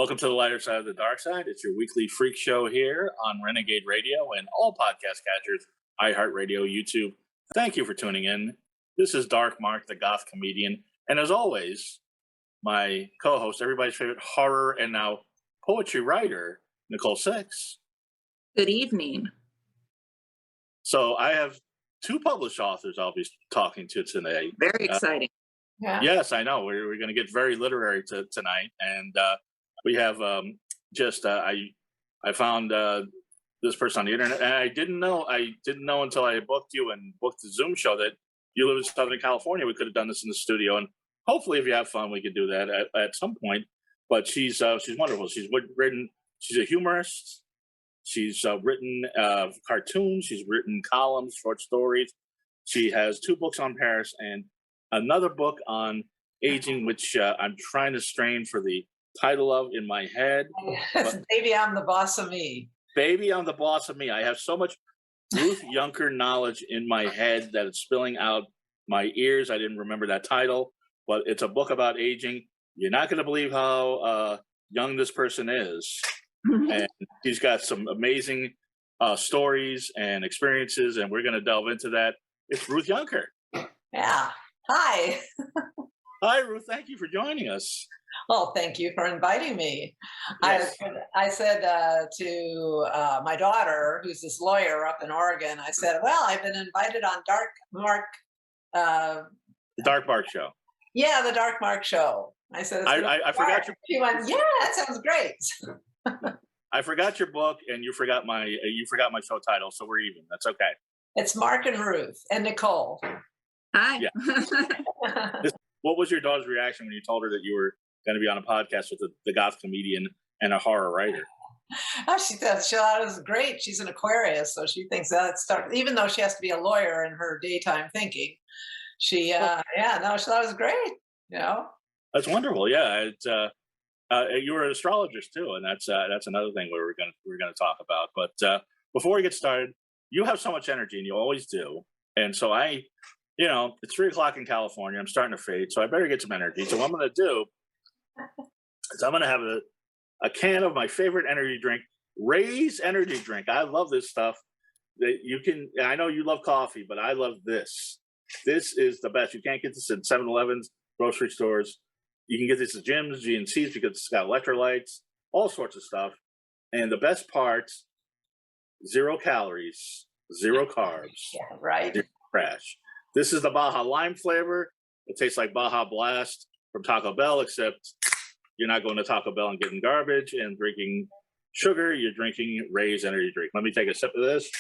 Welcome to the lighter side of the dark side. It's your weekly freak show here on Renagade Radio and all podcast catchers, iHeartRadio, YouTube. Thank you for tuning in. This is Dark Mark, the goth comedian. And as always, my co-host, everybody's favorite horror and now poetry writer, Nicole Six. Good evening. So I have two published authors I'll be talking to today. Very exciting. Yeah. Yes, I know. We're going to get very literary tonight. And we have I found this person on the internet, and I didn't know until I booked you and booked the Zoom show that you live in Southern California. We could have done this in the studio, and hopefully if you have fun, we could do that at some point. But she's wonderful. She's a humorist. She's written cartoons. She's written columns, short stories. She has 2 books on Paris and another book on aging, which I'm trying to strain for the title of in my head. Baby, I'm the boss of me. Baby, I'm the boss of me. I have so much Ruth Yunker knowledge in my head that it's spilling out my ears. I didn't remember that title, but it's a book about aging. You're not going to believe how young this person is. And he's got some amazing stories and experiences, and we're going to delve into that. It's Ruth Yunker. Yeah. Hi. Hi, Ruth. Thank you for joining us. Well, thank you for inviting me. Yes. I said to my daughter, who's this lawyer up in Oregon, I said, well, I've been invited on Dark Mark. The Dark Mark Show. Yeah, the Dark Mark Show. I said, I forgot your. She went, yeah, that sounds great. I forgot your book, and you forgot my show title, so we're even. That's okay. It's Mark and Ruth and Nicole. Hi. Yeah. What was your daughter's reaction when you told her that you were going to be on a podcast with the goth comedian and a horror writer? Oh, she thought it was great. She's an Aquarius, so she thinks that's even though she has to be a lawyer in her daytime thinking. She thought it was great. You know, that's wonderful. Yeah, you were an astrologist too, and that's another thing we're gonna talk about. But before we get started, you have so much energy, and you always do. And so it's 3:00 in California. I'm starting to fade, so I better get some energy. So what I'm going to do is I'm going to have a can of my favorite energy drink, Raze energy drink. I love this stuff. I know you love coffee, but I love this. This is the best. You can't get this in 7-Elevens, grocery stores. You can get this at gyms, GNCs, because it's got electrolytes, all sorts of stuff. And the best part, 0 calories, 0 carbs. Yeah, right. Zero crash. This is the Baja Lime flavor. It tastes like Baja Blast from Taco Bell, except you're not going to Taco Bell and getting garbage and drinking sugar. You're drinking Raze energy drink. Let me take a sip of this.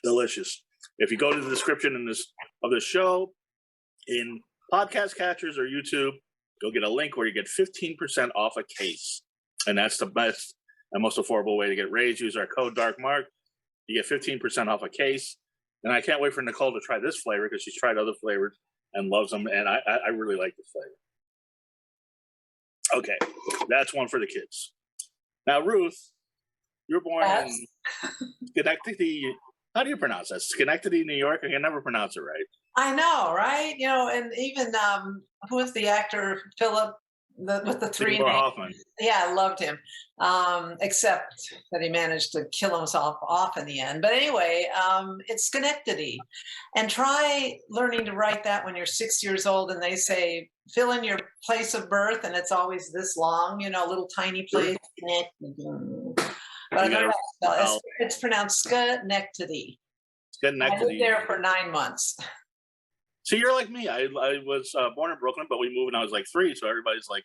Delicious. If you go to the description of this show in podcast catchers or YouTube, you'll get a link where you get 15% off a case. And that's the best and most affordable way to get Raze. Use our code DARKMARK. You get 15% off a case. And I can't wait for Nicole to try this flavor because she's tried other flavors and loves them. And I really like this flavor. Okay, that's one for the kids. Now, Ruth, you were born in Schenectady. How do you pronounce that? Schenectady, New York? I can never pronounce it right. I know, right? And even who was the actor, Philip, with the 3 names? Hoffman. Yeah, I loved him, except that he managed to kill himself off in the end. But anyway, it's Schenectady. And try learning to write that when you're 6 years old and they say, fill in your place of birth, and it's always this long, little tiny place. But it's pronounced Schenectady. Schenectady. I lived there for 9 months. So you're like me. I was born in Brooklyn, but we moved when I was like 3. So everybody's like,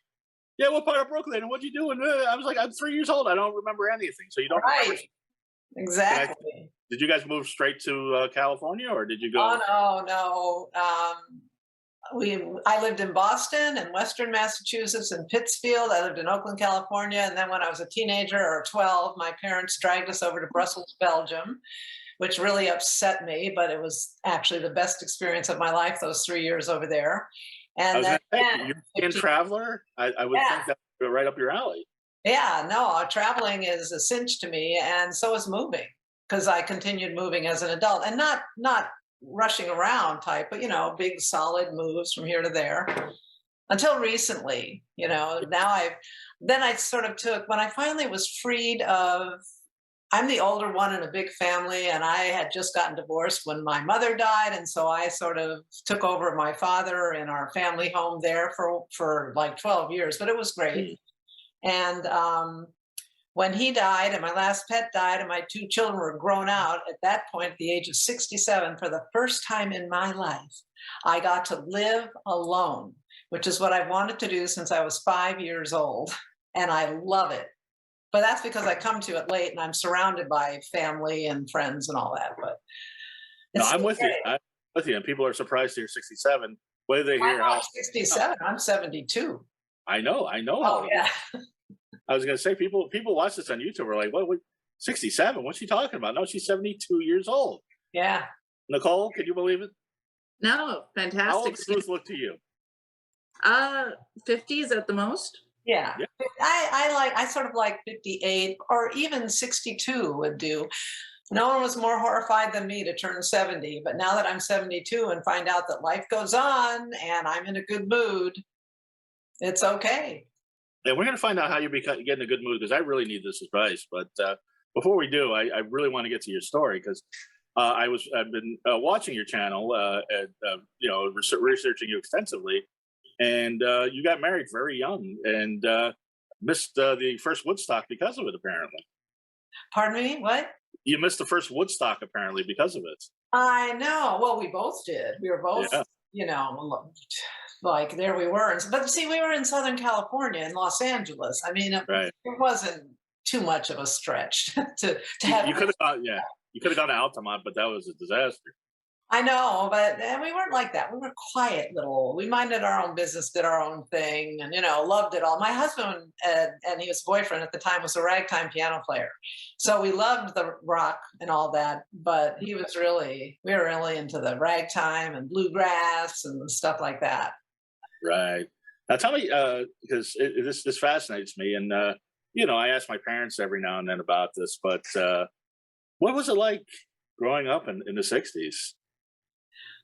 yeah, what part of Brooklyn? And what'd you do? And I was like, I'm 3 years old. I don't remember anything. So you don't remember. Exactly. Did you guys move straight to California, or did you go? Oh, no. I lived in Boston and Western Massachusetts and Pittsfield. I lived in Oakland, California. And then when I was a teenager or 12, my parents dragged us over to Brussels, Belgium, which really upset me, but it was actually the best experience of my life, those 3 years over there. And you're a traveler? I would think that would go right up your alley. Yeah, no, traveling is a cinch to me, and so is moving, because I continued moving as an adult, and not rushing around type, but big solid moves from here to there. until recently, then I sort of took, when I finally was freed of, I'm the older one in a big family, and I had just gotten divorced when my mother died. And so I sort of took over my father in our family home there for like 12 years, but it was great. And when he died and my last pet died and my two children were grown out, at that point, at the age of 67, for the first time in my life, I got to live alone, which is what I wanted to do since I was 5 years old. And I love it. But that's because I come to it late and I'm surrounded by family and friends and all that. But No, I'm with you. I'm with you. And people are surprised you're 67. Whether they hear I'm how 67. I'm 72. I know. Oh, yeah. I was going to say, people watch this on YouTube are like, what 67? What's she talking about? No, she's 72 years old. Yeah. Nicole, can you believe it? No, fantastic. How old does Ruth look to you? 50s at the most. Yeah. I sort of like 58 or even 62 would do. No one was more horrified than me to turn 70. But now that I'm 72 and find out that life goes on and I'm in a good mood, it's okay. And we're going to find out how you get in a good mood, because I really need this advice. But before we do, I really want to get to your story, because I've been watching your channel, researching you extensively, and you got married very young and missed the first Woodstock because of it, apparently. Pardon me? What? You missed the first Woodstock, apparently, because of it. I know. Well, we both did. We were both, like there we were. But see, we were in Southern California, in Los Angeles. I mean, it wasn't too much of a stretch to have. You could have gone, you could have gone to Altamont, but that was a disaster. I know, but we weren't like that. We were quiet little. We minded our own business, did our own thing, and loved it all. My husband and his boyfriend at the time was a ragtime piano player, so we loved the rock and all that. But we were really into the ragtime and bluegrass and stuff like that. Right. Now tell me, because this fascinates me, and I ask my parents every now and then about this. But what was it like growing up in the '60s?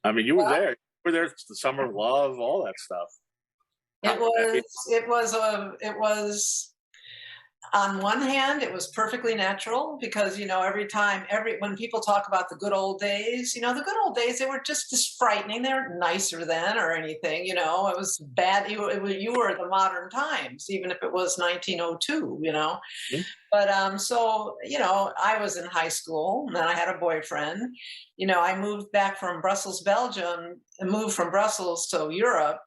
I mean, you were there. You were there. The Summer of Love, all that stuff. It was. On one hand, it was perfectly natural because, when people talk about the good old days, the good old days, they were just as frightening. They weren't nicer then or anything, it was bad. You were the modern times, even if it was 1902, Mm-hmm. But so, I was in high school and then I had a boyfriend. I moved back from Brussels, Belgium, and moved from Brussels to Europe,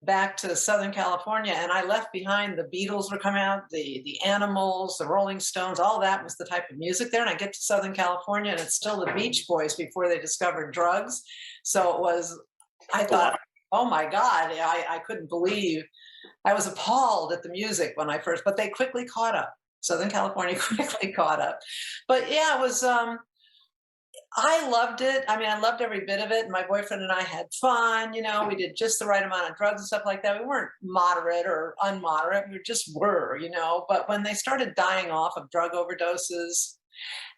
back to Southern California, and I left behind the Beatles were coming out, the Animals, the Rolling Stones, all that was the type of music there. And I get to Southern California and it's still the Beach Boys before they discovered drugs. So I thought, oh my God, I couldn't believe, I was appalled at the music when I first, but they quickly caught up. Southern California quickly caught up. But yeah, it was, I loved it. I mean, I loved every bit of it. My boyfriend and I had fun. We did just the right amount of drugs and stuff like that. We weren't moderate or unmoderate. We just were, But when they started dying off of drug overdoses,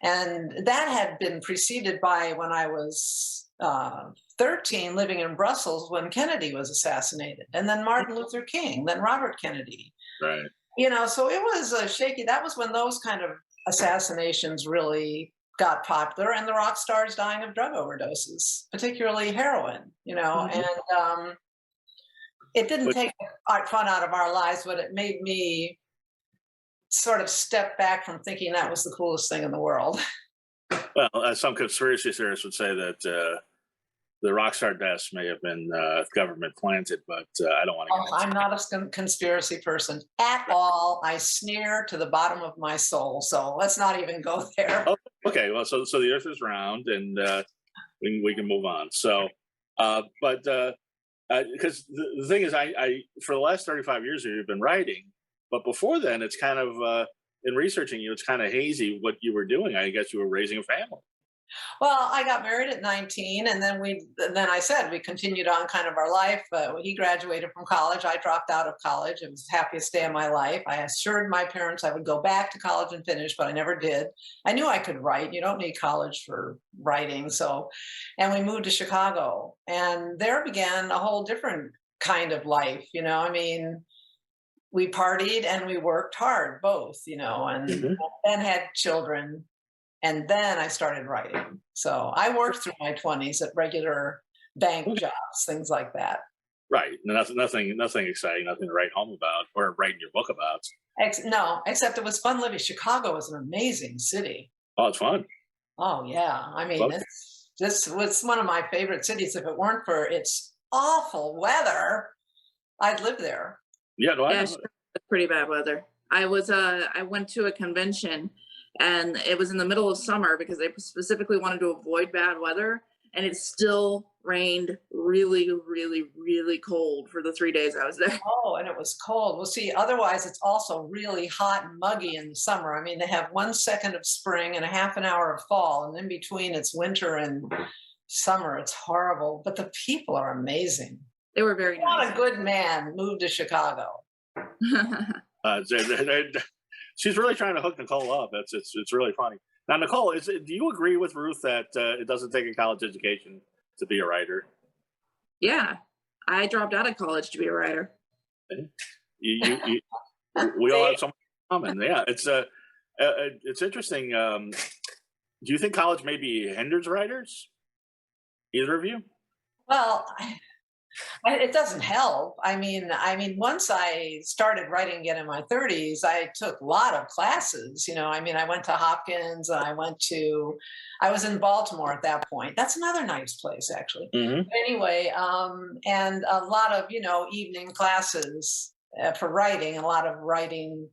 and that had been preceded by when I was 13, living in Brussels when Kennedy was assassinated, and then Martin Luther King, then Robert Kennedy. Right. So it was shaky. That was when those kind of assassinations really got popular, and the rock stars dying of drug overdoses, particularly heroin, Mm-hmm. and it didn't take fun out of our lives, but it made me sort of step back from thinking that was the coolest thing in the world. Well, some conspiracy theorists would say that the rock star deaths may have been government planted, but I don't want to. I'm not a conspiracy person at all. I sneer to the bottom of my soul, so let's not even go there. Oh, okay, well, so the Earth is round, and we can move on. So, but because the thing is, I for the last 35 years you've been writing, but before then, it's kind of in researching you, it's kind of hazy what you were doing. I guess you were raising a family. Well, I got married at 19, and then I said we continued on kind of our life. He graduated from college. I dropped out of college. It was the happiest day of my life. I assured my parents I would go back to college and finish, but I never did. I knew I could write. You don't need college for writing. And we moved to Chicago, and there began a whole different kind of life, I mean, we partied and we worked hard, both, and Mhm. then had children. And then I started writing. So I worked through my 20s at regular bank jobs, things like that. Right. No, nothing exciting, nothing to write home about or write in your book about. No, except it was fun living. Chicago was an amazing city. Oh, it's fun. Oh, yeah. I mean, Love this was one of my favorite cities. If it weren't for its awful weather, I'd live there. Yeah, no, I Yeah, know. sure, it's pretty bad weather. I went to a convention and it was in the middle of summer because they specifically wanted to avoid bad weather, and it still rained really, really, really cold for the 3 days I was there. Oh, and it was cold. Well, see, otherwise it's also really hot and muggy in the summer. I mean, they have 1 second of spring and a half an hour of fall, and in between it's winter and summer. It's horrible, but the people are amazing. They were very Not nice. a good man moved to Chicago. She's really trying to hook Nicole up. It's really funny. Now, Nicole, do you agree with Ruth that it doesn't take a college education to be a writer? Yeah, I dropped out of college to be a writer. You we all have something in common. Yeah, it's interesting. Do you think college maybe hinders writers? Either of you? Well, it doesn't help. Once I started writing again in my 30s, I took a lot of classes. I mean, I went to Hopkins and I was in Baltimore at that point. That's another nice place, actually. Mm-hmm. But anyway, and a lot of, evening classes for writing, a lot of writing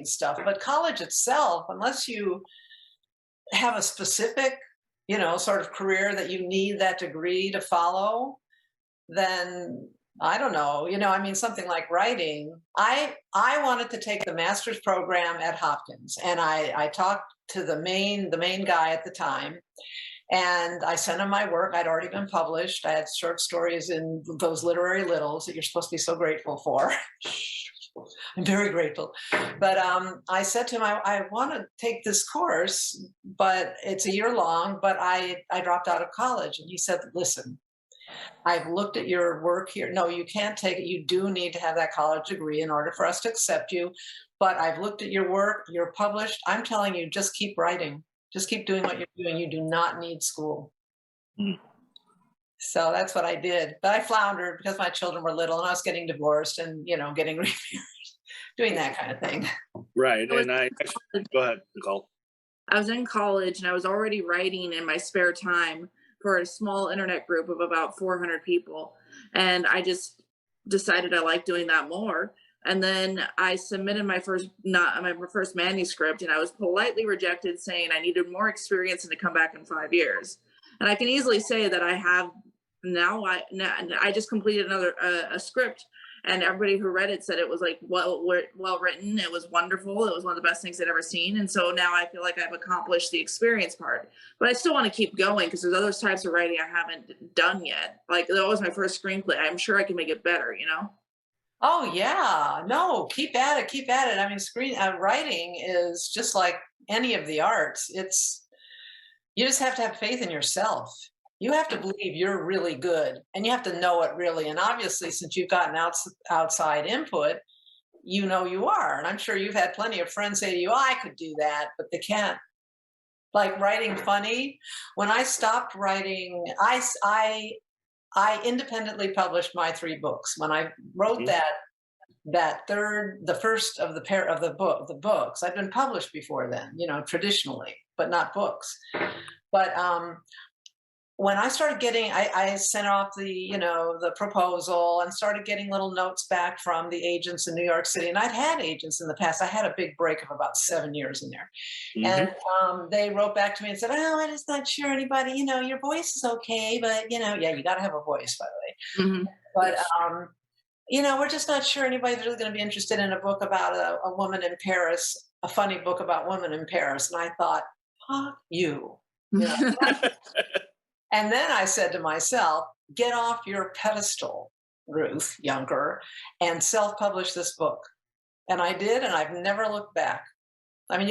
stuff. But college itself, unless you have a specific, sort of career that you need that degree to follow, then I don't know, something like writing. I wanted to take the master's program at Hopkins, and I talked to the main guy at the time, and I sent him my work. I'd already been published. I had short stories in those literary littles that you're supposed to be so grateful for. I'm very grateful. But I said to him, I want to take this course, but it's a year long, but I dropped out of college. And he said, listen, I've looked at your work here. No, you can't take it. You do need to have that college degree in order for us to accept you. But I've looked at your work. You're published. I'm telling you, just keep writing. Just keep doing what you're doing. You do not need school. Mm. So that's what I did. But I floundered because my children were little and I was getting divorced and, getting remarried, doing that kind of thing. Right. And go ahead, Nicole. I was in college and I was already writing in my spare time for a small internet group of about 400 people. And I just decided I liked doing that more. And then I submitted my first manuscript, and I was politely rejected, saying I needed more experience and to come back in 5 years. And I can easily say that I have now. I just completed another a script, and everybody who read it said it was like well written. It was wonderful. It was one of the best things they'd ever seen. And so now I feel like I've accomplished the experience part. But I still want to keep going because there's other types of writing I haven't done yet. Like that was my first screenplay. I'm sure I can make it better. Oh yeah, no, keep at it, keep at it. I mean, writing is just like any of the arts. You just have to have faith in yourself. You have to believe you're really good, and you have to know it really. And obviously, since you've gotten outside input, you are. And I'm sure you've had plenty of friends say to you, I could do that, but they can't. Like writing funny. When I stopped writing, I independently published my 3 books. When I wrote the first of the books, I'd been published before then, traditionally, but not books. But when I started getting, I sent off the proposal and started getting little notes back from the agents in New York City. And I'd had agents in the past. I had a big break of about 7 years in there. Mm-hmm. And they wrote back to me and said, oh, I'm just not sure anybody, your voice is okay, but yeah, you got to have a voice, by the way. Mm-hmm. But, we're just not sure anybody's really going to be interested in a book about a woman in Paris, a funny book about women in Paris. And I thought, fuck you. And then I said to myself, get off your pedestal, Ruth Yunker, and self-publish this book. And I did, and I've never looked back. I mean,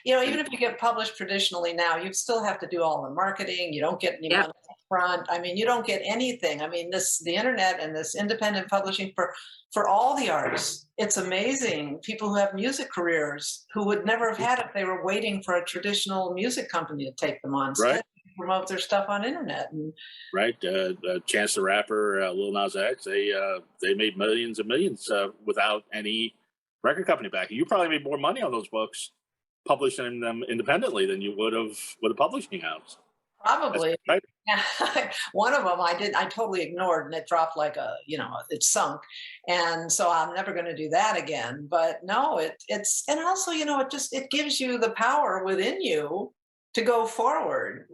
even if you get published traditionally now, you still have to do all the marketing. You don't get any money up front. I mean, you don't get anything. I mean, the internet and this independent publishing for all the artists, it's amazing. People who have music careers who would never have had it if they were waiting for a traditional music company to take them on. Instead, Right. promote their stuff on internet. And Right. Chance the Rapper, Lil Nas X, they made millions and millions without any record company backing. You probably made more money on those books publishing them independently than you would have with a publishing house. probably. Right. One of them I totally ignored, and it dropped like it sunk. And so I'm never going to do that again. But no, it's, and also, it gives you the power within you to go forward,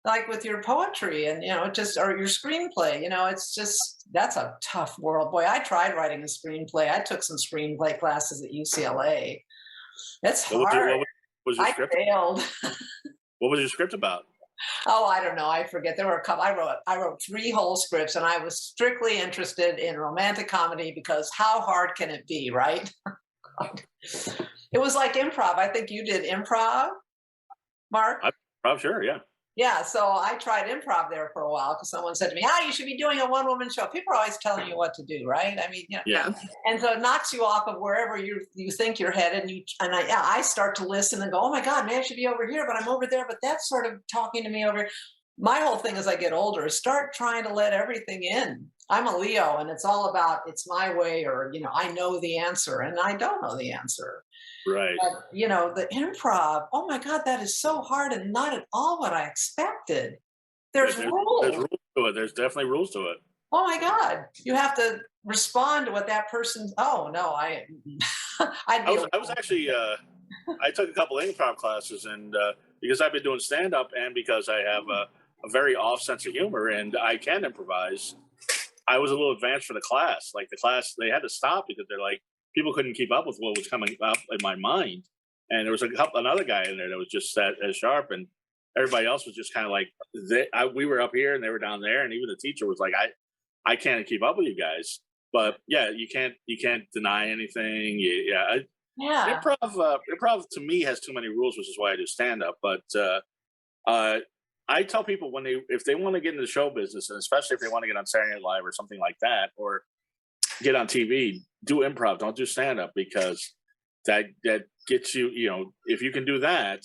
like with your poetry and, or your screenplay. It's just, that's a tough world. Boy, I tried writing a screenplay. I took some screenplay classes at UCLA. It's hard. What was your script? I failed. What was your script about? Oh, I don't know. I forget. There were a couple. I wrote 3 whole scripts, and I was strictly interested in romantic comedy because how hard can it be, right? It was like improv. I think you did improv, Mark. I'm sure, yeah. Yeah, so I tried improv there for a while because someone said to me, you should be doing a one-woman show. People are always telling you what to do, right? I mean, Yeah. And so it knocks you off of wherever you think you're headed. And I start to listen and go, oh my God, man, I should be over here, but I'm over there. But that's sort of talking to me over here. My whole thing as I get older is start trying to let everything in. I'm a Leo, and it's all about it's my way, or, I know the answer, and I don't know the answer. Right. But, the improv, oh my God, that is so hard and not at all what I expected. There's rules. There's rules to it. There's definitely rules to it. Oh my God. You have to respond to what that person's, oh no, I was actually, I took a couple improv classes, and because I've been doing stand-up and because I have a very off sense of humor and I can improvise, I was a little advanced for the class. Like the class, they had to stop because they're like, people couldn't keep up with what was coming up in my mind. And there was another guy in there that was just as sharp, and everybody else was just kind of like, we were up here and they were down there. And even the teacher was like, I can't keep up with you guys. But yeah, you can't deny anything. Improv to me has too many rules, which is why I do stand up. But I tell people if they want to get into the show business, and especially if they want to get on Saturday Night Live or something like that, or get on TV, do improv, don't do stand up, because that gets you, if you can do that,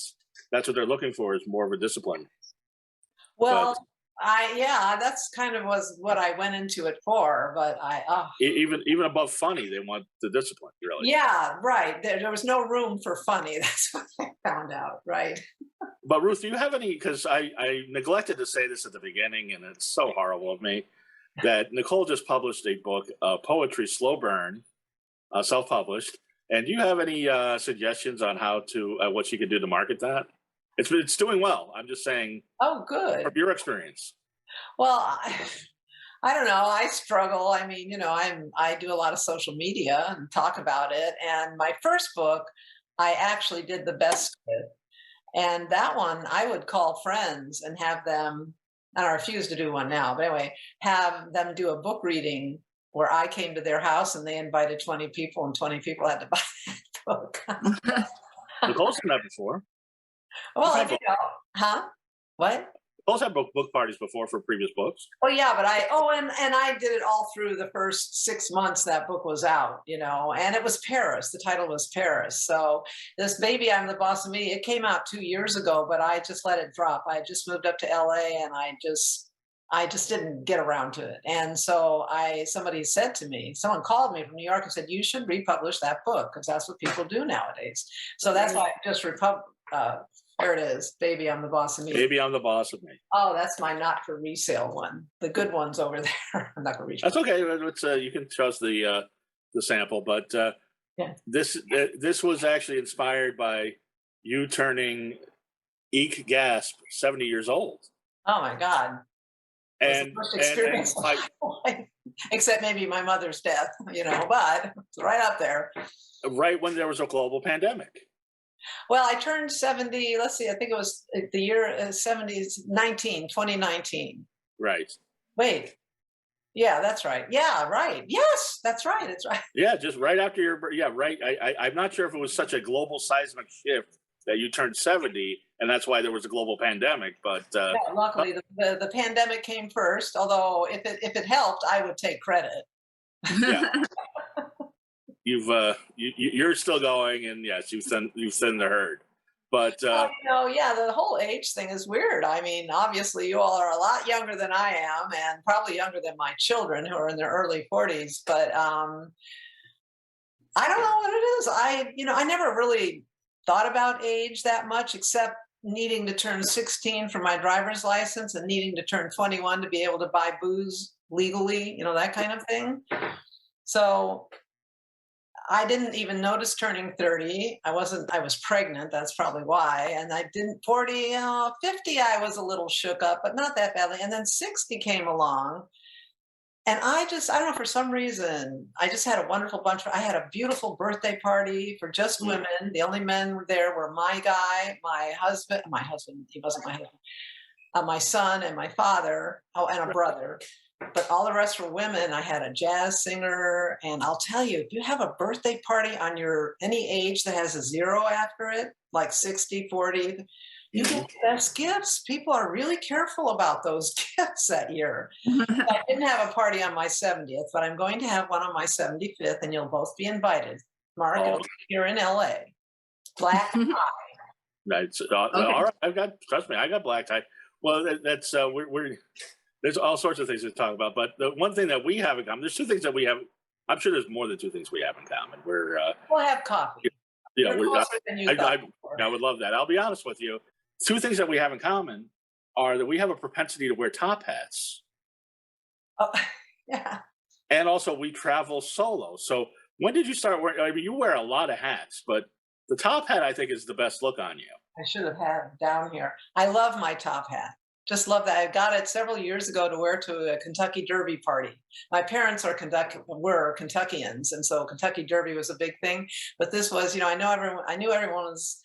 that's what they're looking for, is more of a discipline. Well, that's kind of was what I went into it for, but even above funny, they want the discipline, really. Yeah, right. There was no room for funny. That's what I found out, right? But Ruth, do you have any, because I neglected to say this at the beginning, and it's so horrible of me, that Nicole just published a book, Poetry Slow Burn, self-published. And do you have any suggestions on how to, what she could do to market that? It's doing well. I'm just saying. Oh, good. From your experience. Well, I don't know. I struggle. I mean, I do a lot of social media and talk about it. And my first book, I actually did the best with. And that one, I would call friends and have them, and I refuse to do one now, but anyway, have them do a book reading where I came to their house and they invited 20 people, and 20 people had to buy that book. Nicole's done that before. Well, huh? What? Nicole's had book parties before for previous books. Oh yeah, but I did it all through the first 6 months that book was out, and it was Paris. The title was Paris. So this Baby, I'm the Boss of Me, it came out 2 years ago, but I just let it drop. I just moved up to LA, and I just didn't get around to it. And so someone called me from New York and said, you should republish that book, because that's what people do nowadays. So that's why I just there it is. Baby, I'm the Boss of Me. Baby, I'm the Boss of Me. Oh, that's my not for resale one. The good one's over there. I'm not for resale. That's okay. It's, you can trust the sample, but this was actually inspired by you turning eek gasp 70 years old. Oh my God. And the first experience of my life. Except maybe my mother's death, but it's right up there. Right when there was a global pandemic. Well, I turned 70, let's see, I think it was the year 2019. Right. Wait. Yeah, that's right. Yeah, right. Yes, that's right. It's right. Yeah, just right after right. I'm not sure if it was such a global seismic shift that you turned 70, and that's why there was a global pandemic. But Yeah, luckily, the pandemic came first. Although if it helped, I would take credit. yeah, you're still going, and yes, you've thinned the herd. But Well, yeah, the whole age thing is weird. I mean, obviously, you all are a lot younger than I am, and probably younger than my children who are in their early 40s. But I don't know what it is. I never really thought about age that much, except needing to turn 16 for my driver's license and needing to turn 21 to be able to buy booze legally, that kind of thing. So I didn't even notice turning 30. I was pregnant. That's probably why. And I didn't 40, 50, I was a little shook up, but not that badly. And then 60 came along. And I don't know, for some reason, I just had a wonderful I had a beautiful birthday party for just women. The only men there were my guy, my husband, he wasn't my husband, my son and my father, and a brother. But all the rest were women. I had a jazz singer. And I'll tell you, if you have a birthday party on any age that has a 0 after it, like 60, 40, you get the best gifts. People are really careful about those gifts that year. I didn't have a party on my 70th, but I'm going to have one on my 75th, and you'll both be invited. Mark, it'll be here in LA. Black tie. That's all right. Trust me, I got black tie. Well, that's there's all sorts of things to talk about, but the one thing that we have in common, there's two things that we have. I'm sure there's more than two things we have in common. We'll have coffee. Yeah, I would love that. I'll be honest with you. Two things that we have in common are that we have a propensity to wear top hats. Oh, yeah. And also we travel solo. So when did you start wearing, I mean, you wear a lot of hats, but the top hat, I think, is the best look on you. I should have had it down here. I love my top hat. Just love that. I got it several years ago to wear to a Kentucky Derby party. My parents were Kentuckians, and so Kentucky Derby was a big thing. But this was, I knew everyone was.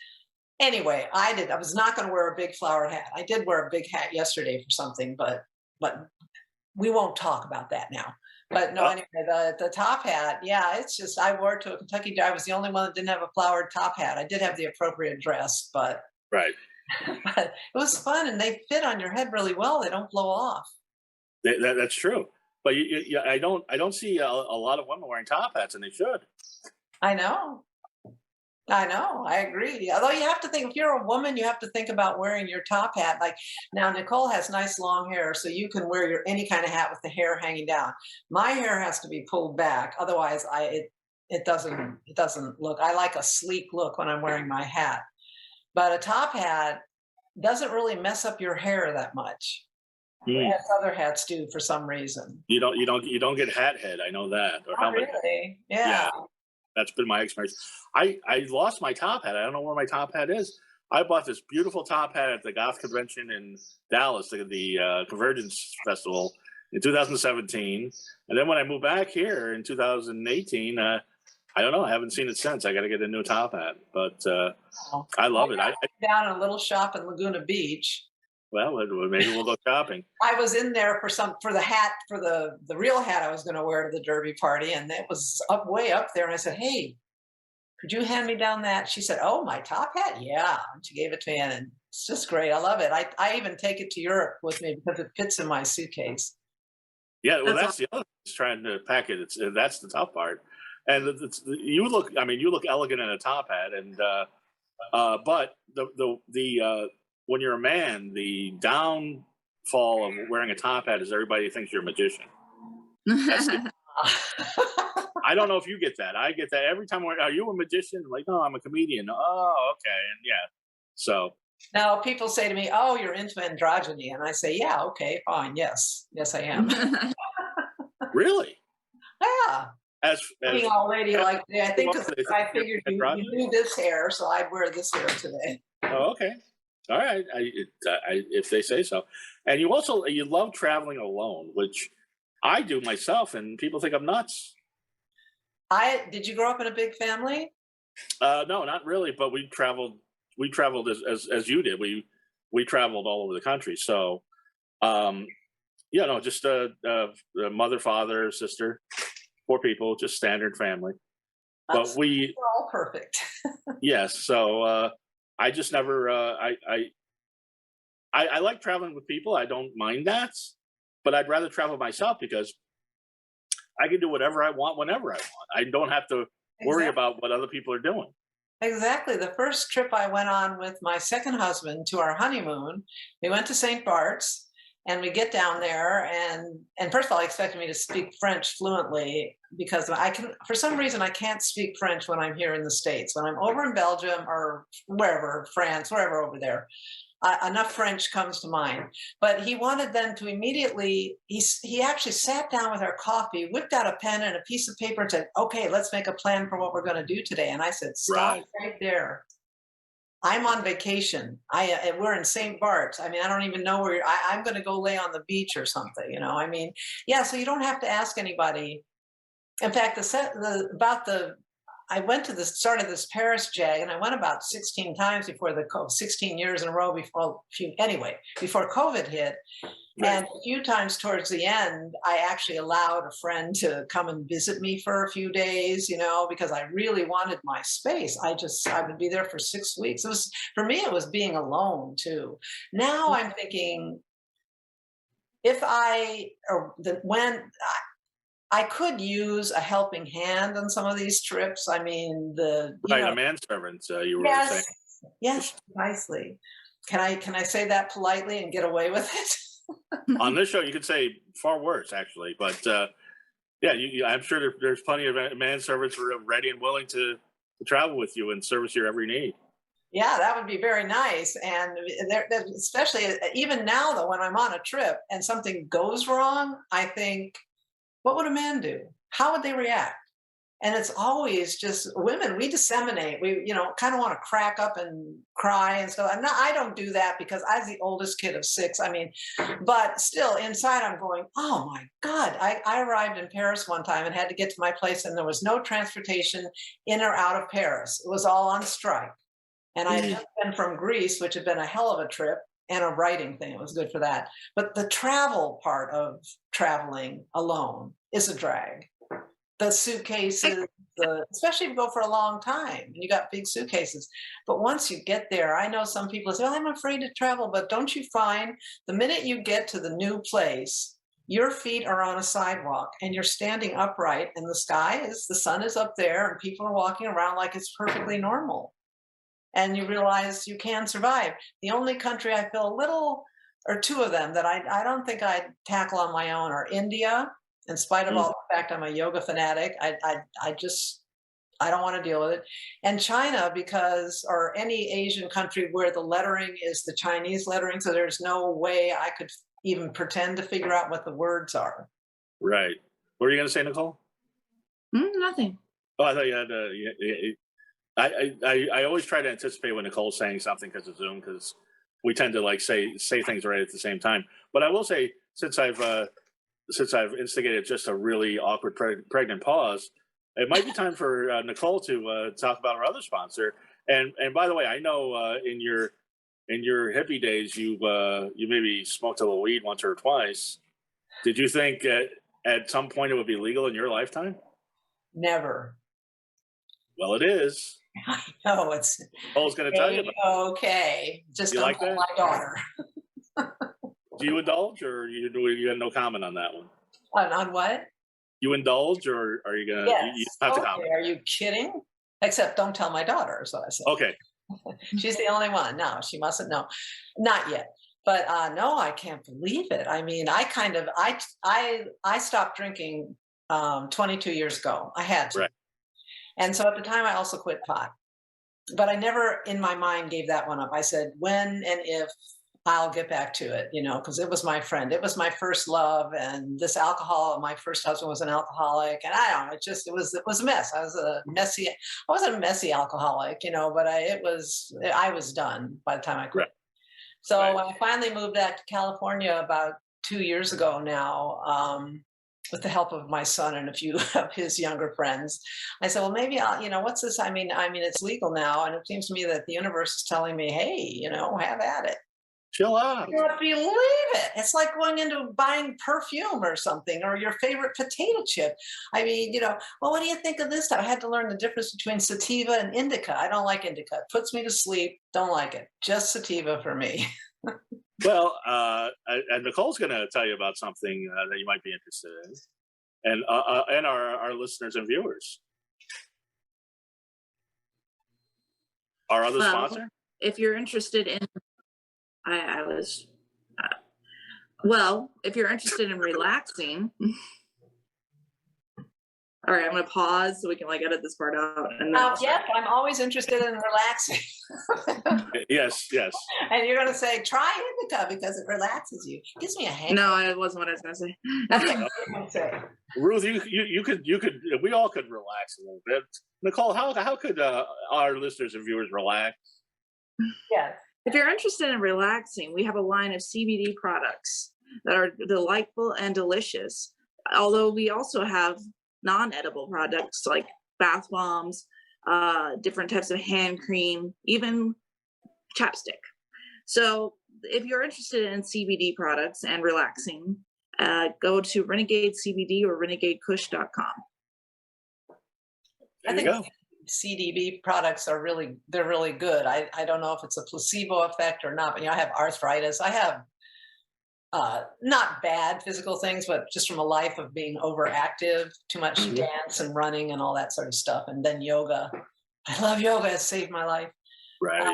Anyway, I was not going to wear a big flowered hat. I did wear a big hat yesterday for something, but we won't talk about that now. But no, anyway, the top hat, yeah, it's just, I wore it to a Kentucky Derby. I was the only one that didn't have a flowered top hat. I did have the appropriate dress, but. Right. But it was fun, and they fit on your head really well. They don't blow off. That's true. But I don't see a lot of women wearing top hats, and they should. I know. I agree. Although you have to think, if you're a woman, you have to think about wearing your top hat. Like now, Nicole has nice long hair, so you can wear any kind of hat with the hair hanging down. My hair has to be pulled back, otherwise it doesn't look. I like a sleek look when I'm wearing my hat. But a top hat doesn't really mess up your hair that much, as other hats do for some reason. You don't get hat head. I know that. Or helmet really? Head. Yeah. That's been my experience. I lost my top hat. I don't know where my top hat is. I bought this beautiful top hat at the Goth Convention in Dallas, the Convergence Festival in 2017. And then when I moved back here in 2018, I don't know. I haven't seen it since. I got to get a new top hat, but I love it. I down in a little shop in Laguna Beach. Well, maybe we'll go shopping. I was in there for the hat, for the real hat I was going to wear to the Derby party, and it was way up there. And I said, "Hey, could you hand me down that?" She said, "Oh, my top hat, yeah." And she gave it to me, and it's just great. I love it. I even take it to Europe with me because it fits in my suitcase. Yeah, well, that's the other thing. It's trying to pack it. That's the tough part. And you look elegant in a top hat, and but the when you're a man, the downfall of wearing a top hat is everybody thinks you're a magician. I don't know if you get that. I get that every time. Are you a magician? I'm like, no, I'm a comedian. Oh, okay, and yeah. So now people say to me, "Oh, you're into androgyny," and I say, "Yeah, okay, fine, yes, I am." Really? Yeah. As being all lady like I figured you do this hair, so I'd wear this hair today. Oh, okay. All right. If they say so. And you love traveling alone, which I do myself, and people think I'm nuts. Did you grow up in a big family? No, not really, but we traveled as you did. We traveled all over the country. So just a mother, father, sister, 4 people, just standard family. But we're all perfect. Yes. So I just never. I like traveling with people. I don't mind that, but I'd rather travel myself because I can do whatever I want whenever I want. I don't have to worry Exactly. about what other people are doing. Exactly. The first trip I went on with my second husband to our honeymoon, we went to St. Bart's and we get down there and first of all, he expected me to speak French fluently because I can for some reason I can't speak French when I'm here in the States. When I'm over in Belgium or wherever, France, wherever over there, enough French comes to mind. But he wanted them to immediately, he actually sat down with our coffee, whipped out a pen and a piece of paper and said, okay, let's make a plan for what we're going to do today. And I said, stop Right. right there. I'm on vacation. We're in St. Bart's. I mean, I don't even know where I'm going to go lay on the beach or something, you know. I mean, yeah, so you don't have to ask anybody. In fact, I went to the start of this Paris jag, and I went about 16 times before 16 years in a row before COVID hit. Right. And a few times towards the end, I actually allowed a friend to come and visit me for a few days, you know, because I really wanted my space. I would be there for 6 weeks. For me, it was being alone too. Now I'm thinking when I could use a helping hand on some of these trips. I mean, Right, a manservant. You were saying. yes, precisely. Can I say that politely and get away with it? On this show, you could say far worse, actually. But yeah, I'm sure there's plenty of manservants who are ready and willing to travel with you and service your every need. Yeah, that would be very nice. And especially even now, though, when I'm on a trip and something goes wrong, I think, what would a man do? How would they react? And it's always just women. We disseminate. We, you know, kind of want to crack up and cry and stuff. I don't do that because I was the oldest kid of 6. I mean, but still inside I'm going, oh my God. I arrived in Paris one time and had to get to my place and there was no transportation in or out of Paris. It was all on strike. And I had just been from Greece, which had been a hell of a trip and a writing thing. It was good for that. But the travel part of traveling alone is a drag. The suitcases, especially if you go for a long time and you got big suitcases. But once you get there, I know some people say, oh, I'm afraid to travel. But don't you find the minute you get to the new place, your feet are on a sidewalk and you're standing upright and the sun is up there and people are walking around like it's perfectly normal. And you realize you can survive. The only country I feel a little, or two of them that I don't think I'd tackle on my own are India. In spite of all the fact I'm a yoga fanatic, I don't want to deal with it. And China, or any Asian country where the lettering is the Chinese lettering, so there's no way I could even pretend to figure out what the words are. Right. What were you going to say, Nicole? Nothing. Oh, I thought you had. I always try to anticipate when Nicole's saying something because of Zoom, because we tend to like say things right at the same time. But I will say, since I've instigated just a really awkward pregnant pause, it might be time for Nicole to talk about our other sponsor. And by the way, I know in your hippie days, you maybe smoked a little weed once or twice. Did you think at some point it would be legal in your lifetime? Never. Well, it is. No, it's Nicole's going to tell you about it. Okay. Just You don't like tell that? my daughter. Do you indulge, or you have no comment on that one? On what? You indulge, or are you gonna? Yes. You have to Okay. comment. Are you kidding? Except don't tell my daughter, is what I said. Okay. She's the only one. No, she mustn't know. Not yet. But no, I can't believe it. I mean, I stopped drinking 22 years ago. I had to. Right. And so at the time I also quit pot. But I never in my mind gave that one up. I said, when and if I'll get back to it, you know, because it was my friend. It was my first love. And this alcohol, my first husband was an alcoholic. And I don't know, it was a mess. I wasn't a messy alcoholic, you know, but I was done by the time I quit. Right. So Right. when I finally moved back to California about 2 years ago now, with the help of my son and a few of his younger friends, I said, well, maybe I'll, you know, what's this? I mean, it's legal now. And it seems to me that the universe is telling me, hey, you know, have at it. Chill out. You can't believe it. It's like going into buying perfume or something, or your favorite potato chip. I mean, well, what do you think of this stuff? I had to learn the difference between sativa and indica. I don't like indica. It puts me to sleep. Don't like it. Just sativa for me. Well, and Nicole's going to tell you about something that you might be interested in, and our listeners and viewers. Our other sponsor? If you're interested in, if you're interested in relaxing, all right, I'm going to pause so we can edit this part out. And then yes, I'm always interested in relaxing. Yes. And you're going to say, try indica because it relaxes you. It gives me a hangover. No, it wasn't what I was going to say. Ruth, you could, we all could relax a little bit. Nicole, how could our listeners and viewers relax? Yes. If you're interested in relaxing, we have a line of CBD products that are delightful and delicious. Although we also have non-edible products like bath bombs, different types of hand cream, even chapstick. So if you're interested in CBD products and relaxing, go to Renagade CBD or RenagadeKush.com. I think CBD products are really good. I don't know if it's a placebo effect or not, but I have arthritis. I have not bad physical things, but just from a life of being overactive, too much dance and running and all that sort of stuff. And then yoga. I love yoga. It saved my life. Right.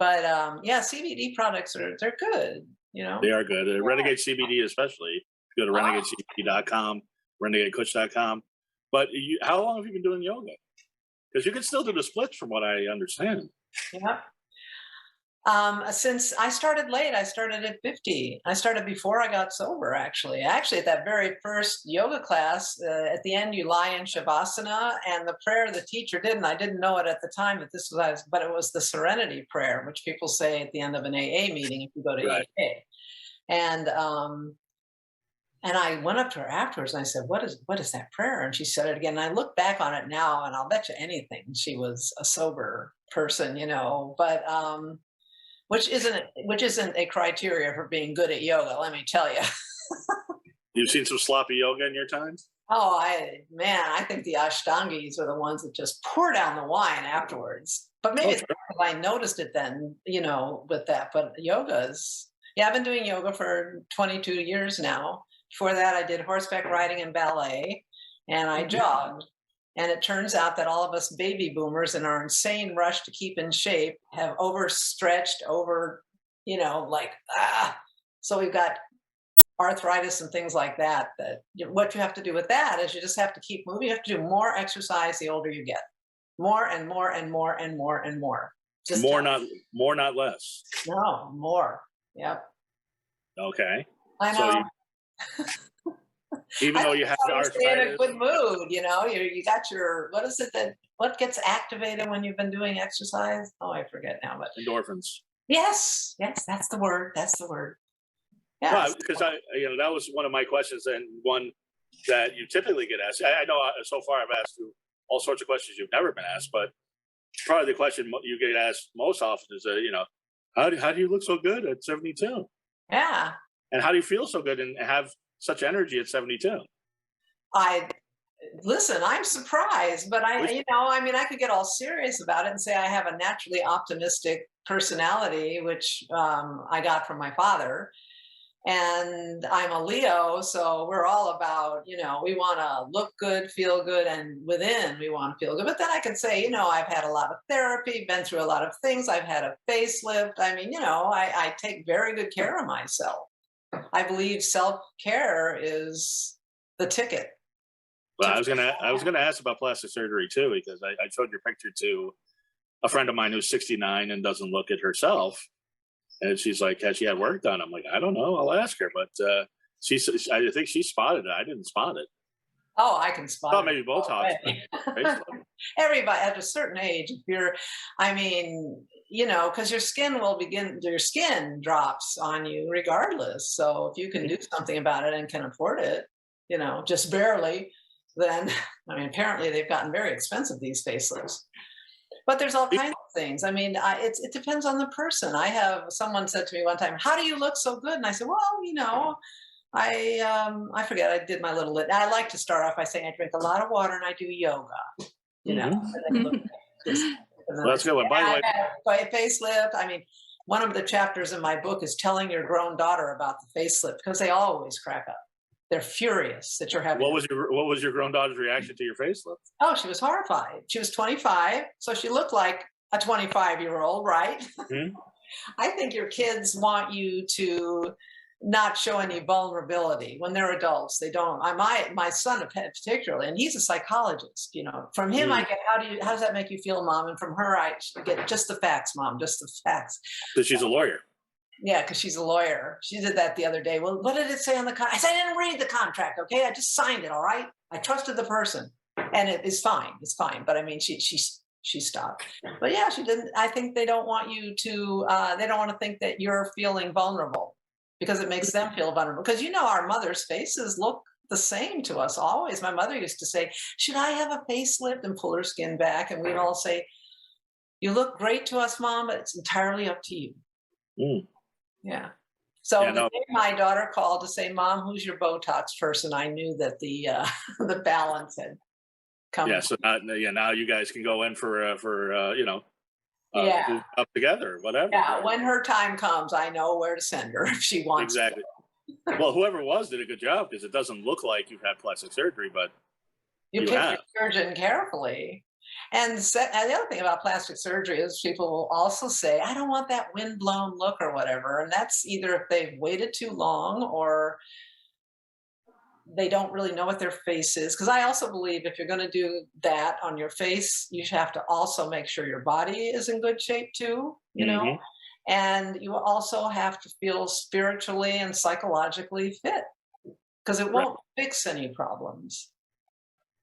CBD products they're good. They are good. Renagade CBD especially. Go to renegadecbd.com, renegadekush.com. But how long have you been doing yoga? Because you can still do the splits from what I understand. Yeah. Since I started late, I started at 50. I started before I got sober, actually. Actually, at that very first yoga class, at the end, you lie in Shavasana, and the prayer the teacher did, and I didn't know it at the time but it was the Serenity Prayer, which people say at the end of an AA meeting if you go to AA. And I went up to her afterwards and I said, what is that prayer? And she said it again. And I look back on it now and I'll bet you anything she was a sober person, but which isn't a criteria for being good at yoga, let me tell you. You've seen some sloppy yoga in your time? Oh, I think the Ashtangis are the ones that just pour down the wine afterwards. But maybe it's because I noticed it then, with that. But I've been doing yoga for 22 years now. Before that, I did horseback riding and ballet, and I jogged. And it turns out that all of us baby boomers in our insane rush to keep in shape have overstretched so we've got arthritis and things like that. What you have to do with that is you just have to keep moving. You have to do more exercise the older you get. More and more and more and more and more. Just more, not less. No, more. Yep. Okay. I know. So even though you have the arthritis, stay in a good mood, you got your, what gets activated when you've been doing exercise? Oh, I forget now, but endorphins. Yes, that's the word. Yeah, well, because that was one of my questions, and one that you typically get asked. I know so far I've asked you all sorts of questions you've never been asked, but probably the question you get asked most often is, how do you look so good at 72? Yeah. And how do you feel so good and have such energy at 72? I'm surprised, but I could get all serious about it and say I have a naturally optimistic personality, which I got from my father. And I'm a Leo, so we're all about, we want to look good, feel good, and within we want to feel good. But then I can say, I've had a lot of therapy, been through a lot of things. I've had a facelift. I take very good care of myself. I believe self-care is the ticket. Well, I was gonna ask about plastic surgery too, because I showed your picture to a friend of mine who's 69 and doesn't look at herself, and she's like, "Has she had work done?" I'm like, "I don't know. I'll ask her." But I think she spotted it. I didn't spot it. Oh, I can spot it. Maybe Botox. Everybody at a certain age, if you're, because your skin drops on you regardless. So if you can do something about it and can afford it, just barely, then, apparently they've gotten very expensive, these facelifts. But there's all kinds of things. I mean, it depends on the person. Someone said to me one time, "How do you look so good?" And I said, "Well, I forget. I did my little. I like to start off by saying I drink a lot of water and I do yoga. You know, Mhm. and then look at this, Well, that's a good one. By the way, I had a facelift. I mean, one of the chapters in my book is telling your grown daughter about the facelift because they always crack up. They're furious that you're having. what was your grown daughter's reaction to your facelift? Oh, she was horrified. She was 25, so she looked like a 25-year-old, right? Mhm. I think your kids want you to not show any vulnerability when they're adults. They don't. My son particularly, and he's a psychologist. You know, from him I get how does that make you feel, Mom? And from her I get just the facts, Mom, just the facts. Because she's a lawyer. Yeah, because she's a lawyer. She did that the other day. Well, what did it say on the contract? I said, I didn't read the contract, okay? I just signed it, all right? I trusted the person. And it is fine. It's fine. But I mean, she stopped. But yeah, she didn't. I think they don't want you to, they don't want to think that you're feeling vulnerable because it makes them feel vulnerable. Because our mother's faces look the same to us always. My mother used to say, should I have a facelift, and pull her skin back? And we'd all say, you look great to us, Mom, but it's entirely up to you. Mm. Yeah. So the day my daughter called to say, Mom, who's your Botox person? I knew that the the balance had come. Yeah. So now you guys can go in for Yeah. up together, whatever. Yeah. When her time comes, I know where to send her if she wants. Exactly. Well, whoever it was did a good job because it doesn't look like you've had plastic surgery, but you pick your surgeon carefully. And the other thing about plastic surgery is people will also say, I don't want that windblown look or whatever. And that's either if they've waited too long or they don't really know what their face is. Because I also believe if you're going to do that on your face, you have to also make sure your body is in good shape too, and you also have to feel spiritually and psychologically fit because it won't fix any problems.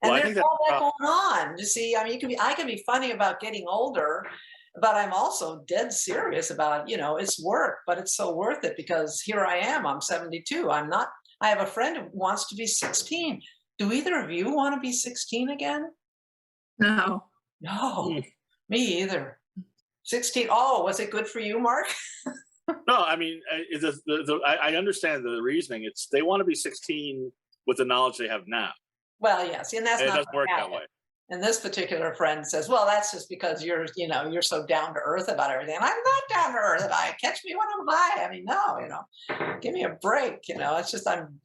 And there's all that going on. You see, I mean, I can be funny about getting older, but I'm also dead serious about, it's work, but it's so worth it because here I am, I'm 72. I have a friend who wants to be 16. Do either of you want to be 16 again? No. No, me either. 16. Oh, was it good for you, Mark? No, I mean, I understand the reasoning. They want to be 16 with the knowledge they have now. Well, yes, and that's not it doesn't work that way. And this particular friend says, "Well, that's just because you're so down to earth about everything." And I'm not down to earth about it. Catch me when I'm high. I mean, no, give me a break. It's just I'm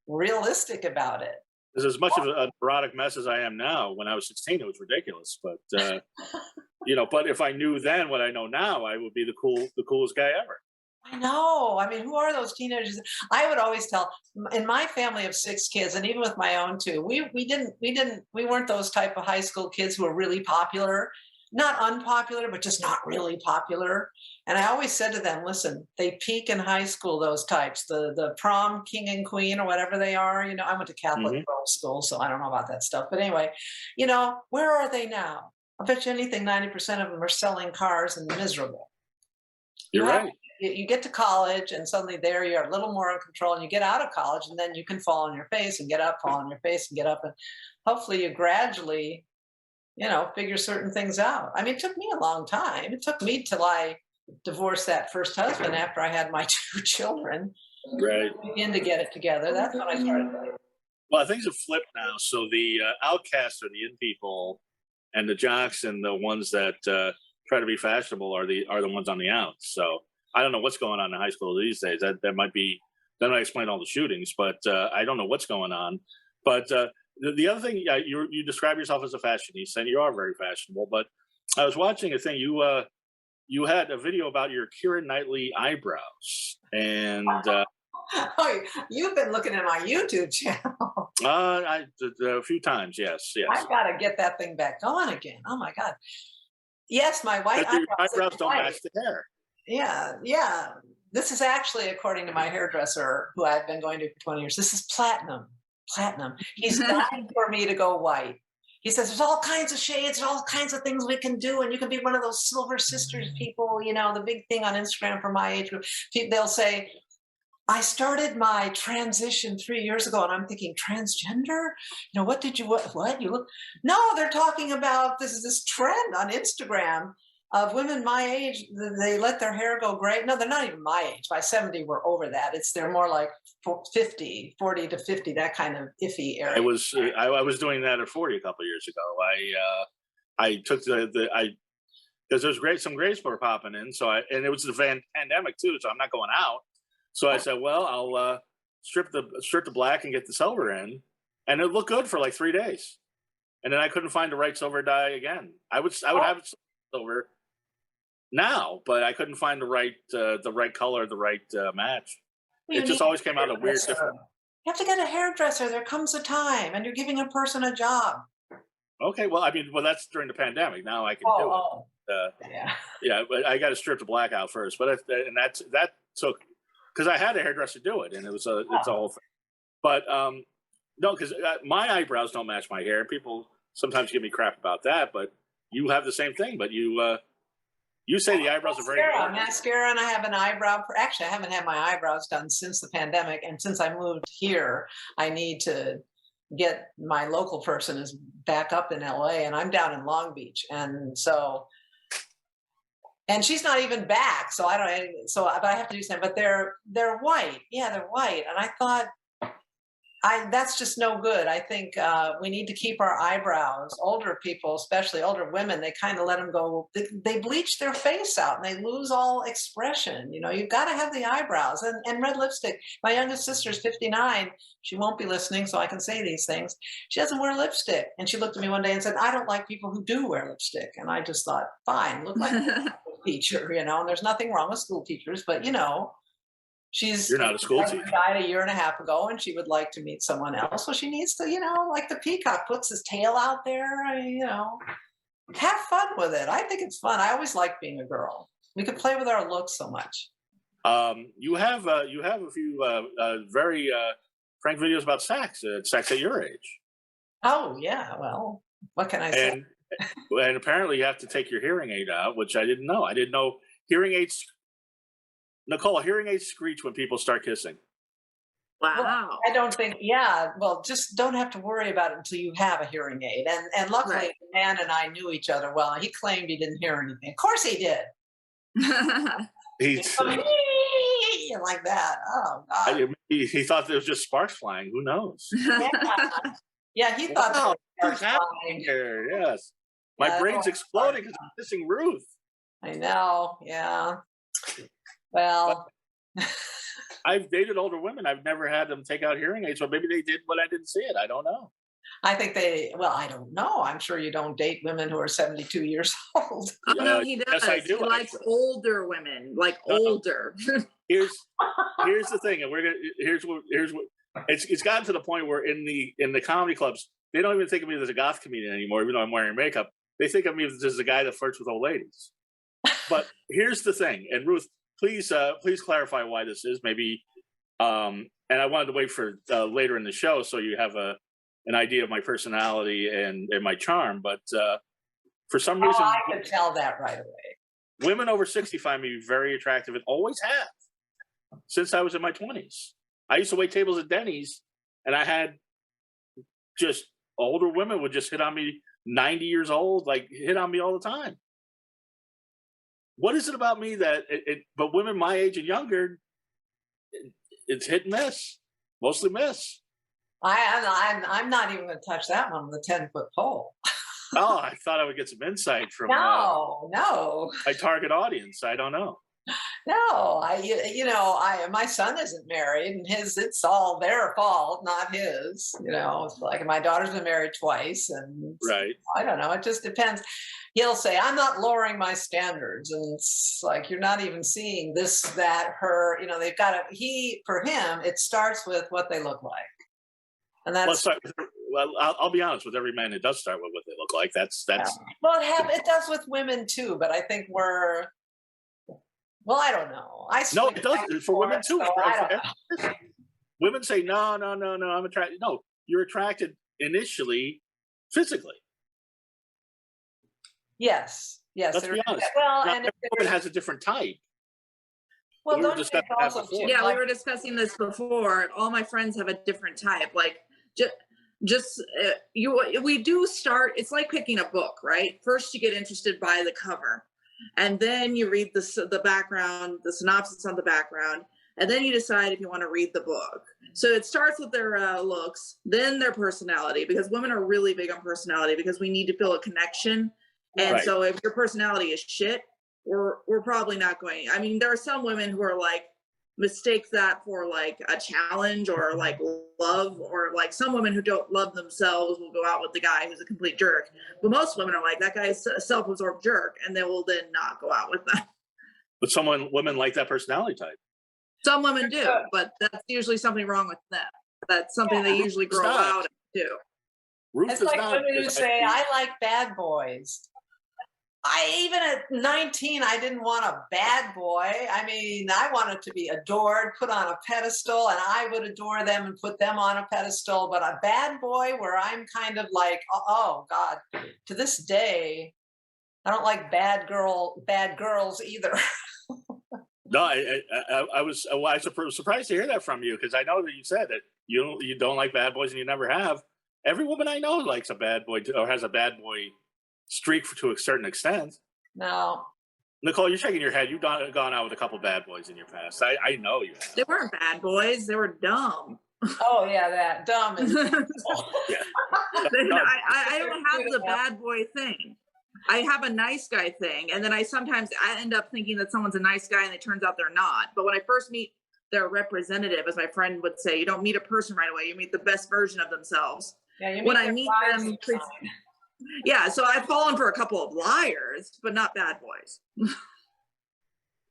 realistic about it. There's as much of a neurotic mess as I am now. When I was 16, it was ridiculous. But but if I knew then what I know now, I would be the coolest guy ever. I know. I mean, who are those teenagers? I would always tell in my family of 6 kids, and even with my own 2, we weren't those type of high school kids who were really popular, not unpopular, but just not really popular. And I always said to them, listen, they peak in high school, those types, the prom king and queen or whatever they are. I went to Catholic girls' school, so I don't know about that stuff. But anyway, where are they now? I bet you anything, 90% of them are selling cars and miserable. You're right. You get to college and suddenly there you're a little more in control, and you get out of college and then you can fall on your face and get up, fall on your face and get up. And hopefully you gradually, figure certain things out. I mean, it took me a long time. It took me till I divorced that first husband after I had my 2 children. Right. Begin to get it together. That's when I started. Well, things have flipped now. So the outcasts are the in people, and the jocks and the ones that try to be fashionable are the ones on the outs. So I don't know what's going on in high school these days. That might explain all the shootings, but I don't know what's going on. But the other thing, you describe yourself as a fashionista, and you are very fashionable. But I was watching a thing. You had a video about your Keira Knightly eyebrows, and oh, you've been looking at my YouTube channel. A few times, yes. I've got to get that thing back on again. Oh my God. Yes, my white eyebrows don't match the hair. Yeah. This is actually, according to my hairdresser, who I've been going to for 20 years, this is platinum. He's dying for me to go white. He says, there's all kinds of shades, there's all kinds of things we can do, and you can be one of those Silver Sisters people, the big thing on Instagram for my age group. They'll say, I started my transition 3 years ago, and I'm thinking, transgender? What you look? No, they're talking about this trend on Instagram of women my age, they let their hair go gray. No, they're not even my age. By 70, we're over that. They're more like 50, 40 to 50, that kind of iffy area. I was doing that at 40 a couple of years ago. I took because there's some grays were popping in. And it was the pandemic too, so I'm not going out. So I said, well, I'll strip the black and get the silver in, and it looked good for like 3 days. And then I couldn't find the right silver dye again. I would have it silver now, but I couldn't find the right color, the right match. It just always came out a weird different. You have to get a hairdresser. There comes a time, and you're giving a person a job. Okay, well, that's during the pandemic. Now I can do it. Yeah, but I got to strip the black out first. But that took, because I had a hairdresser do it, and it's a whole thing. But no, because my eyebrows don't match my hair. People sometimes give me crap about that, but you have the same thing. But you say the eyebrows are very mascara, and I have an eyebrow. Actually, I haven't had my eyebrows done since the pandemic, and since I moved here, I need to get my local person is back up in LA, and I'm down in Long Beach, and she's not even back, so but I have to do something. But they're white, they're white, and I thought, that's just no good. I think we need to keep our eyebrows. Older people, especially older women, they kind of let them go. They bleach their face out and they lose all expression. You've got to have the eyebrows and red lipstick. My youngest sister's 59. She won't be listening, so I can say these things. She doesn't wear lipstick. And she looked at me one day and said, I don't like people who do wear lipstick. And I just thought, fine, look like a school teacher, and there's nothing wrong with school teachers, but you're not a school teacher. Died a year and a half ago, and she would like to meet someone else. So she needs to, like the peacock puts his tail out there, have fun with it. I think it's fun. I always like being a girl. We could play with our looks so much. You have a few very frank videos about sex at your age. Oh yeah, well, what can I say? And apparently you have to take your hearing aid out, which I didn't know. I didn't know hearing aids. Nicole, hearing aids screech when people start kissing. Wow. Well, I don't think, well, just don't have to worry about it until you have a hearing aid. And luckily, Right. the man and I knew each other well. He claimed he didn't hear anything. Of course he did. He's like that. Oh, God. He thought there was just sparks flying. Who knows? Yeah, he thought what's happening here? Yes. My brain's exploding because I'm kissing Ruth. I know, yeah. Well, I've dated older women. I've never had them take out hearing aids, but maybe they did, but I didn't see it. I don't know. I think I don't know. I'm sure you don't date women who are 72 years old. Oh, no, he does. Yes, I do. He likes older women, older. Here's the thing, and here's what it's gotten to the point where in the comedy clubs, they don't even think of me as a goth comedian anymore, even though I'm wearing makeup. They think of me as a guy that flirts with old ladies. But here's the thing, and Ruth, please clarify why this is. Maybe, and I wanted to wait for later in the show so you have an idea of my personality and my charm. But for some reason, I could tell that right away. Women over 60 find me very attractive and always have since I was in my 20s. I used to wait tables at Denny's, and I had just older women would just hit on me, 90 years old, hit on me all the time. What is it about me that but women my age and younger, it's hit and miss, mostly miss. I'm not even going to touch that one with a 10-foot pole. Oh, I thought I would get some insight from no. my target audience. I don't know. No, my son isn't married, and it's all their fault, not his. It's like my daughter's been married twice, and right. I don't know. It just depends. He'll say, I'm not lowering my standards. And it's like, you're not even seeing this, that, her, they've got for him, it starts with what they look like. And that's, well, I'll be honest with every man, it does start with what they look like. That's, well, it does with women too, but I think I don't know. No, it does for women too. So women say, no, I'm attracted. No, you're attracted initially, physically. Yes. Let's be honest. Well, now, and every woman has a different type. Well, we were discussing that before. Yeah, we were discussing this before. All my friends have a different type. We do start. It's like picking a book, right? First, you get interested by the cover, and then you read the background, the synopsis on the background, and then you decide if you want to read the book. So it starts with their looks, then their personality, because women are really big on personality because we need to feel a connection. And Right. so if your personality is shit, we're probably not going. I mean, there are some women who are like mistake that for like a challenge or like love, or like some women who don't love themselves will go out with the guy who's a complete jerk. But most women are like, that guy is a self-absorbed jerk, and they will then not go out with them. But women like that personality type. Some women do, but that's usually something wrong with them. That's something they usually grow out and do. Ruth It's is like not. women who say, I like bad boys. Even at 19, I didn't want a bad boy. I mean, I wanted to be adored, put on a pedestal, and I would adore them and put them on a pedestal. But a bad boy where I'm kind of like, oh God, to this day, I don't like bad girls either. No, I was surprised to hear that from you, because I know that you said that you don't like bad boys and you never have. Every woman I know likes a bad boy or has a bad boy streak to a certain extent. No. Nicole, you're shaking your head. You've gone out with a couple bad boys in your past. I know you have. They weren't bad boys. They were dumb. Oh yeah, that dumb. Yeah. I don't have the bad boy thing. I have a nice guy thing, and then I end up thinking that someone's a nice guy, and it turns out they're not. But when I first meet their representative, as my friend would say, you don't meet a person right away. You meet the best version of themselves. Yeah, when I meet them, yeah. So I've fallen for a couple of liars, but not bad boys.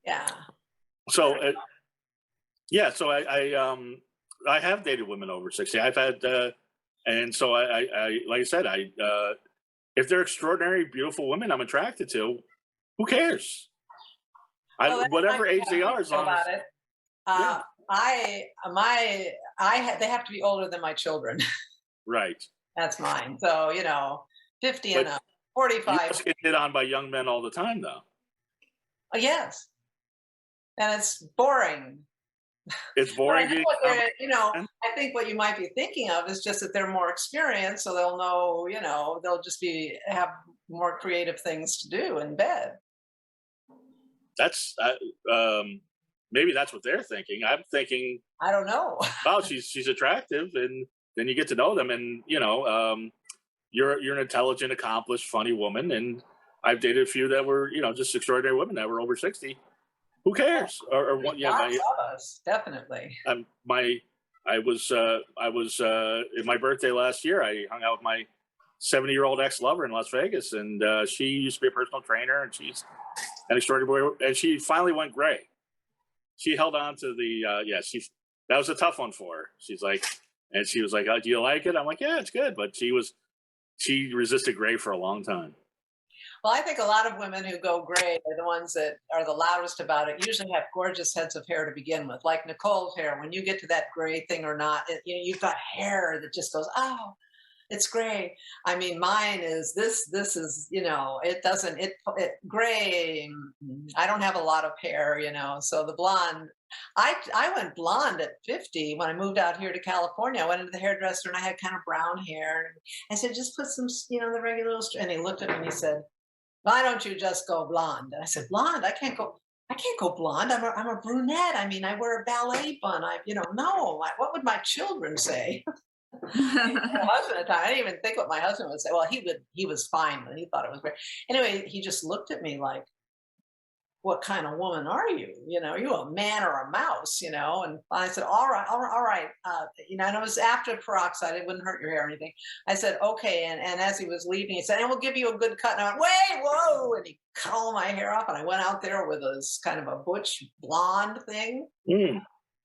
Yeah. So, yeah. So I have dated women over 60. I've had, and so I like I said, if they're extraordinary, beautiful women I'm attracted to, who cares? Whatever age they are, as long as it. Yeah. They have to be older than my children. Right. That's mine. So 50 and up, 45. You just get hit on by young men all the time, though. Yes, and it's boring. It's boring. I think what you might be thinking of is just that they're more experienced, so they'll know. They'll just have more creative things to do in bed. That's maybe that's what they're thinking. I'm thinking, I don't know. wow, she's attractive, and then you get to know them, and you're an intelligent, accomplished, funny woman, and I've dated a few that were just extraordinary women that were over 60. Who cares? Lots of us, definitely. I was in my birthday last year. I hung out with my 70-year-old ex-lover in Las Vegas, and she used to be a personal trainer, and she's an extraordinary, and she finally went gray. She held on to that was a tough one for her. She's like, and she was like, oh, do you like it? I'm like, yeah, it's good. But she resisted gray for a long time. Well, I think a lot of women who go gray are the ones that are the loudest about it, usually have gorgeous heads of hair to begin with, like Nicole's hair. When you get to that gray thing or not, you've got hair that just goes, oh, it's gray. I mean, mine is this is, gray. I don't have a lot of hair, so the blonde, I went blonde at 50 when I moved out here to California. I went into the hairdresser and I had kind of brown hair. I said, just put some, the regular, and he looked at me and he said, why don't you just go blonde? And I said, blonde? I can't go blonde. I'm a brunette. I mean, I wear a ballet bun. No. What would my children say? My husband at the time, I didn't even think what my husband would say. Well, he was fine, but he thought it was great. Anyway, he just looked at me like, what kind of woman are you? Are you a man or a mouse? And I said, all right. And it was after peroxide. It wouldn't hurt your hair or anything. I said, okay. And as he was leaving, he said, and we'll give you a good cut. And I went, wait, whoa. And he cut all my hair off. And I went out there with a kind of a butch blonde thing. Mm.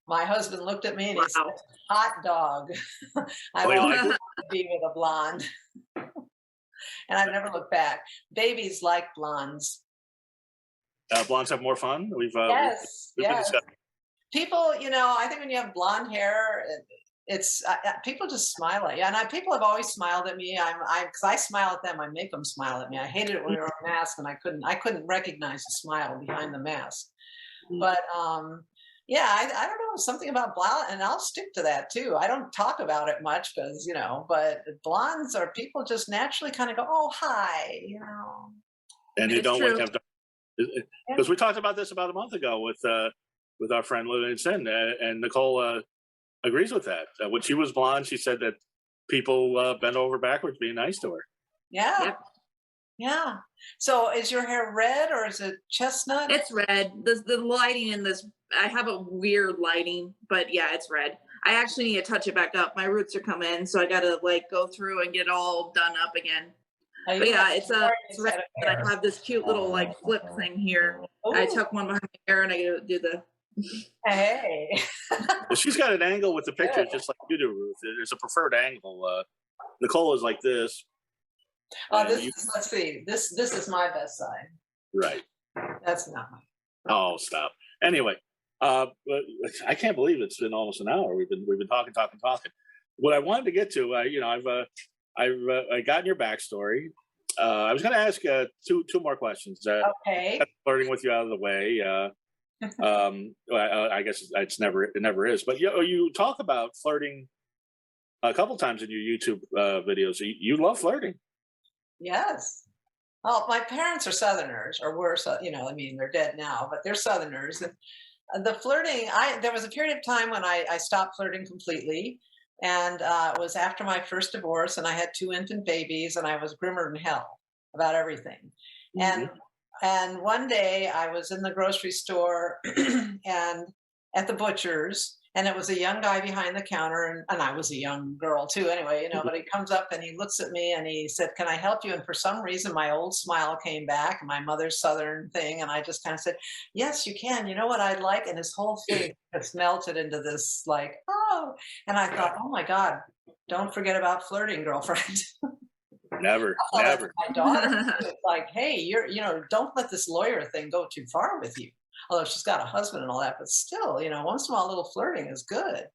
My husband looked at me and he said, hot dog. I want to be with a blonde. And I've never looked back. Babies like blondes. Blondes have more fun. Yes. People, I think when you have blonde hair, it's people just smile at you. And people have always smiled at me. Because I smile at them, I make them smile at me. I hated it when we were on mask, and I couldn't recognize the smile behind the mask. But I don't know, something about blonde, and I'll stick to that too. I don't talk about it much because but blondes are people just naturally kind of go, oh hi, and they don't like to have Because we talked about this about a month ago with our friend Livingston, and Nicole agrees with that. When she was blonde, she said that people bent over backwards being nice to her. Yeah. Yep. Yeah. So is your hair red or is it chestnut? It's red. The lighting in this, I have a weird lighting, but yeah, it's red. I actually need to touch it back up. My roots are coming in, so I gotta like go through and get it all done up again. But yeah, it's red. But I have this cute little like flip thing here. Ooh. I tuck one behind my ear and I do the. Hey. Well, she's got an angle with the picture, just like you do, Ruth. There's a preferred angle. Nicole is like this. Oh, let's see. This is my best side. Right. That's not mine. Oh, stop. Anyway, I can't believe it's been almost an hour. We've been talking. What I wanted to get to, I've gotten your backstory. I was going to ask two more questions. Okay. Flirting with you out of the way. I guess it never is. But you talk about flirting a couple times in your YouTube videos. You love flirting. Yes. Well, my parents are Southerners, or were, I mean, they're dead now, but they're Southerners. And the flirting, there was a period of time when I stopped flirting completely. And it was after my first divorce, and I had 2 infant babies, and I was grimmer than hell about everything. Mm-hmm. And one day I was in the grocery store and at the butcher's, and it was a young guy behind the counter, and I was a young girl too anyway, but he comes up and he looks at me and he said, "Can I help you?" And for some reason, my old smile came back, my mother's Southern thing. And I just kind of said, "Yes, you can. You know what I'd like?" And his whole face just melted into this like, oh, and I thought, oh my God, don't forget about flirting, girlfriend. Never. My daughter was like, "Hey, don't let this lawyer thing go too far with you." Although she's got a husband and all that, but still, once in a while, a little flirting is good.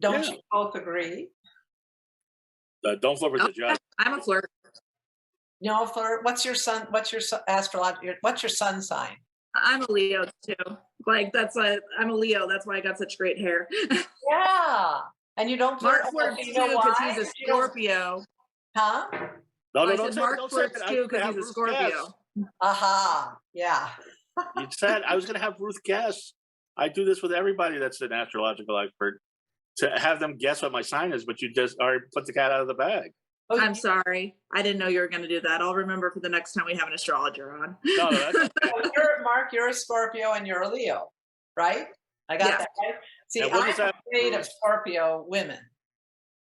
Don't you both agree? Don't flirt with the judge. I'm a flirt. No, flirt. What's your son? What's your astrological? What's your sun sign? I'm a Leo too. Like I'm a Leo. That's why I got such great hair. Yeah, and you don't flirt. Mark flirts too because he's a Scorpio. Huh? No, Mark flirts too because he's a Scorpio. Aha. Yeah. You said I was going to have Ruth guess. I do this with everybody that's an astrological expert to have them guess what my sign is, but you just already put the cat out of the bag. Oh, I'm sorry. I didn't know you were going to do that. I'll remember for the next time we have an astrologer on. No, that's Mark, you're a Scorpio and you're a Leo, right? I got that right? See, I'm afraid of Scorpio women,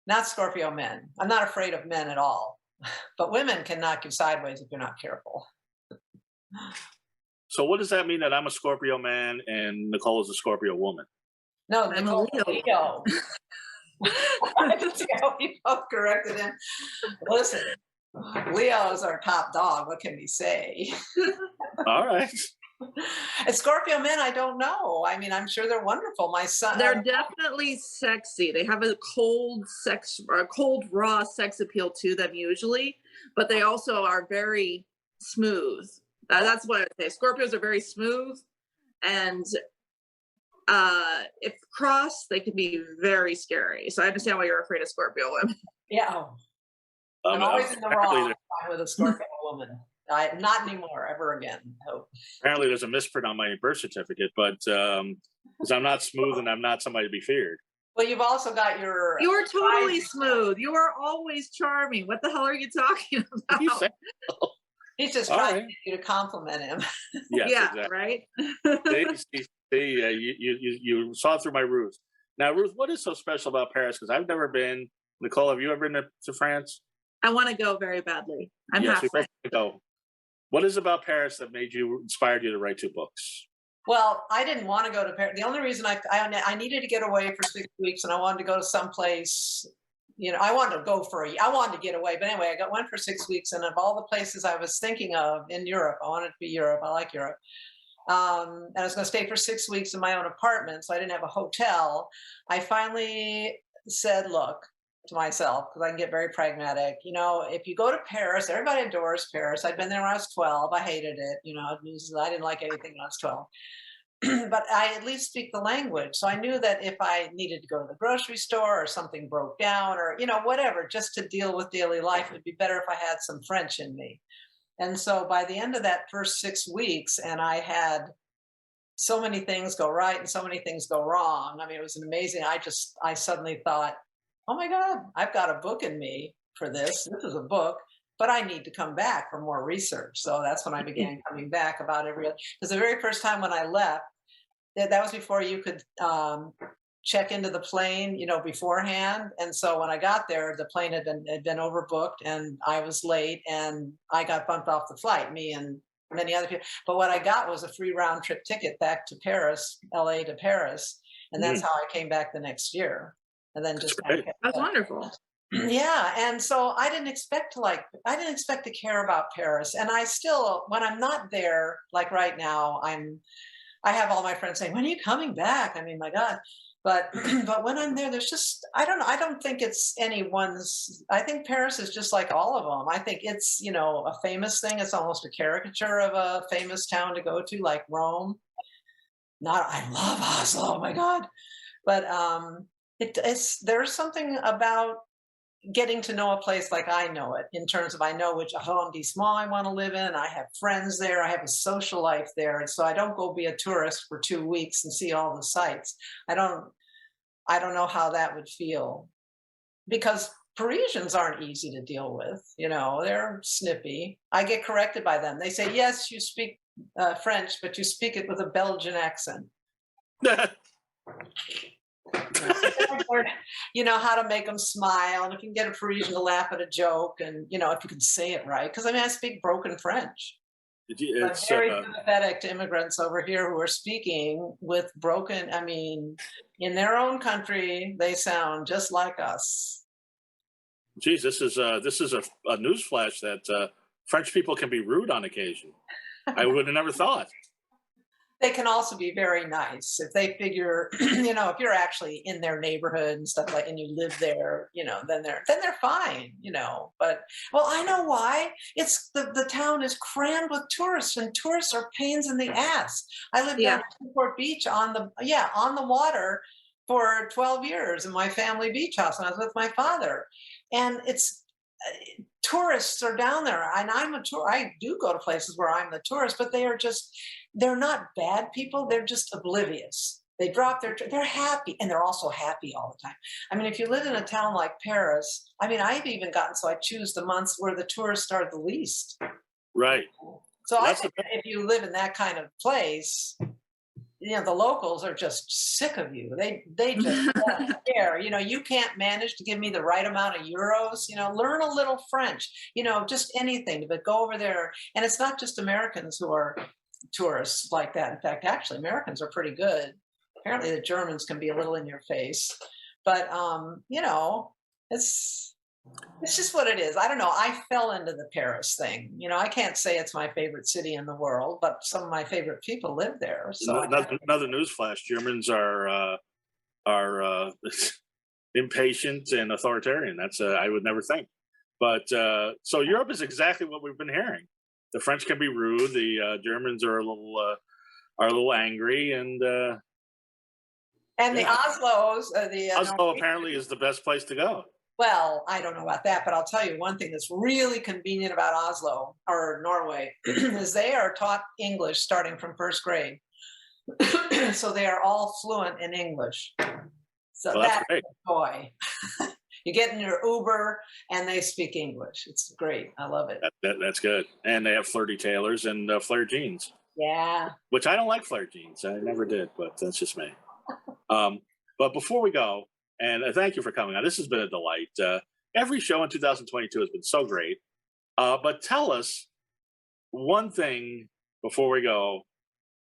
not Scorpio men. I'm not afraid of men at all. But women can knock you sideways if you're not careful. So what does that mean that I'm a Scorpio man and Nicole is a Scorpio woman? No, I'm Nicole, a Leo. I can see how we both corrected him. Listen, Leo is our top dog. What can we say? All right. And Scorpio men, I don't know. I mean, I'm sure they're wonderful. My son. They're definitely sexy. They have a cold raw sex appeal to them usually, but they also are very smooth. That's what I say. Scorpios are very smooth, and if crossed, they can be very scary. So I understand why you're afraid of Scorpio women. Yeah. I'm always in the wrong with a Scorpio woman. Not anymore, ever again. Hope. Apparently there's a misprint on my birth certificate, but because I'm not smooth and I'm not somebody to be feared. Well, you've also got your... You're totally smooth. You are always charming. What the hell are you talking about? You say so. He's just trying to get you to compliment him. Yes, yeah, exactly. Right? You saw through my ruse. Now, Ruth, what is so special about Paris? Because I've never been. Nicole, have you ever been to France? I want to go very badly. I'm halfway. We both go. What is about Paris that inspired you to write 2 books? Well, I didn't want to go to Paris. The only reason I needed to get away for 6 weeks, and I wanted to go to someplace. I wanted to go I wanted to get away. But anyway, went for 6 weeks. And of all the places I was thinking of in Europe, I wanted to be Europe. I like Europe. And I was going to stay for 6 weeks in my own apartment. So I didn't have a hotel. I finally said, look, to myself, because I can get very pragmatic. If you go to Paris, everybody adores Paris. I'd been there when I was 12. I hated it. I didn't like anything when I was 12. But I at least speak the language. So I knew that if I needed to go to the grocery store or something broke down or, whatever, just to deal with daily life, it would be better if I had some French in me. And so by the end of that first 6 weeks, and I had so many things go right and so many things go wrong. I mean, it was amazing. I suddenly thought, oh my God, I've got a book in me for this. This is a book, but I need to come back for more research. So that's when I began coming back about because the very first time when I left, that was before you could check into the plane, beforehand. And so when I got there, the plane had been overbooked and I was late and I got bumped off the flight, me and many other people. But what I got was a free round trip ticket back to Paris, LA to Paris. And that's how I came back the next year. And then just kind of That's wonderful. yeah. And so I didn't expect to care about Paris. And I still, when I'm not there, like right now, I have all my friends saying, when are you coming back? I mean, my God. But but when I'm there, there's just, I don't know. I don't think it's anyone's. I think Paris is just like all of them. I think it's, a famous thing. It's almost a caricature of a famous town to go to, like Rome. I love Oslo. Oh my God. But there's something about getting to know a place like I know it, in terms of I know which arrondissement I want to live in. I have friends there. I have a social life there. And so I don't go be a tourist for 2 weeks and see all the sights. I don't know how that would feel, because Parisians aren't easy to deal with. They're snippy. I get corrected by them. They say, yes, you speak French, but you speak it with a Belgian accent. How to make them smile, and if you can get a Parisian to laugh at a joke, and if you can say it right, because I speak broken French. I'm very sympathetic to immigrants over here who are speaking with broken. In their own country, they sound just like us. Geez, this is a newsflash that French people can be rude on occasion. I would have never thought. They can also be very nice if they figure, if you're actually in their neighborhood and stuff like, and you live there, then they're fine, But I know why. It's the town is crammed with tourists, and tourists are pains in the ass. I lived down at Newport Beach on the water for 12 years in my family beach house, and I was with my father, and it's. Tourists are down there, and I do go to places where I'm the tourist, but they're not bad people. They're just oblivious. They drop they're happy, and they're also happy all the time. If you live in a town like Paris, I've even gotten so I choose the months where the tourists are the least. Right. So I think if you live in that kind of place, the locals are just sick of you. They just don't care. You can't manage to give me the right amount of euros. Learn a little French. Just anything. But go over there, and it's not just Americans who are tourists like that. In fact, actually, Americans are pretty good. Apparently, the Germans can be a little in your face. But it's just what it is. I don't know. I fell into the Paris thing. I can't say it's my favorite city in the world, but some of my favorite people live there. So another newsflash: Germans are impatient and authoritarian. That's I would never think. But so Europe is exactly what we've been hearing. The French can be rude. The Germans are a little angry, and the Oslos. Oslo apparently is the best place to go. Well, I don't know about that, but I'll tell you one thing that's really convenient about Oslo or Norway is they are taught English starting from first grade. So they are all fluent in English. So that's great. Boy. You get in your Uber and they speak English. It's great. I love it. That's good. And they have flirty tailors and flare jeans. Yeah. Which I don't like flare jeans. I never did, but that's just me. But before we go, and thank you for coming on. This has been a delight. Every show in 2022 has been so great. But tell us one thing before we go,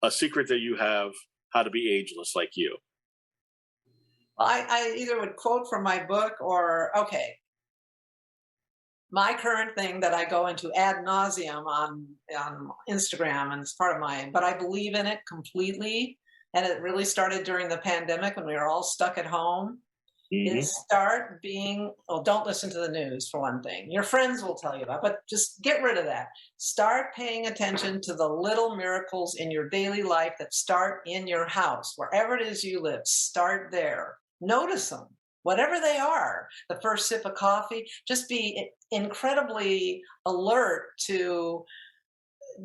a secret that you have, how to be ageless like you. I either would quote from my book or, my current thing that I go into ad nauseum on Instagram, and it's part of but I believe in it completely. And it really started during the pandemic when we were all stuck at home. Is start being, don't listen to the news for one thing. Your friends will tell you about, but just get rid of that. Start paying attention to the little miracles in your daily life that start in your house, wherever it is you live. Start there. Notice them. whatever they are, the first sip of coffee, just be incredibly alert to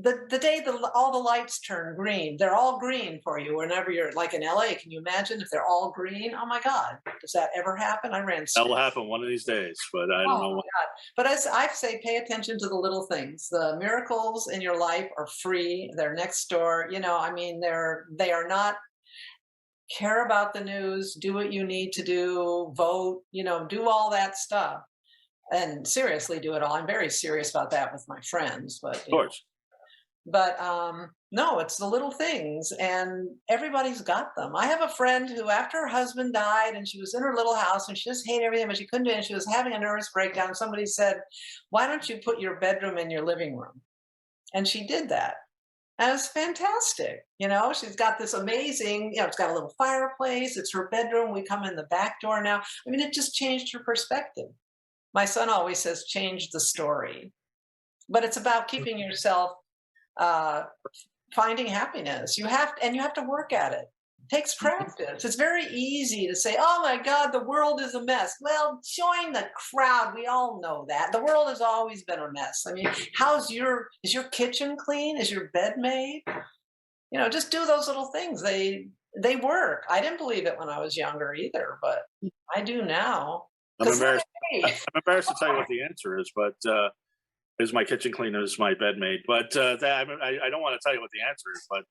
the day all the lights turn green. They're all green for you whenever you're like in LA. Can you imagine if they're all green? Oh my God, does that ever happen? I ran. That will happen one of these days, but I don't know Oh my when. God. But as I say, pay attention to the little things. The miracles in your life are free. They're next door. You know, I mean, they are not. Care about the news, do what you need to do, vote, you know, do all that stuff. And seriously do it all. I'm very serious about that with my friends, but Of course. no, it's the little things, and everybody's got them. I have a friend who, after her husband died and she was in her little house and she just hated everything, but she couldn't do it, and she was having a nervous breakdown. Somebody said, why don't you put your bedroom in your living room? And she did that. And it's fantastic. You know, she's got this amazing, you know, it's got a little fireplace. It's her bedroom. We come in the back door now. I mean, it just changed her perspective. My son always says, change the story. But it's about keeping yourself, finding happiness. You have to work at it. It takes practice. It's very easy to say, oh my God, the world is a mess. Well, join the crowd. We all know that. The world has always been a mess. I mean, is your kitchen clean? Is your bed made? You know, just do those little things. They work. I didn't believe it when I was younger either, but I do now. I'm embarrassed to tell you what the answer is, but is my kitchen clean or is my bed made? But I don't want to tell you what the answer is. But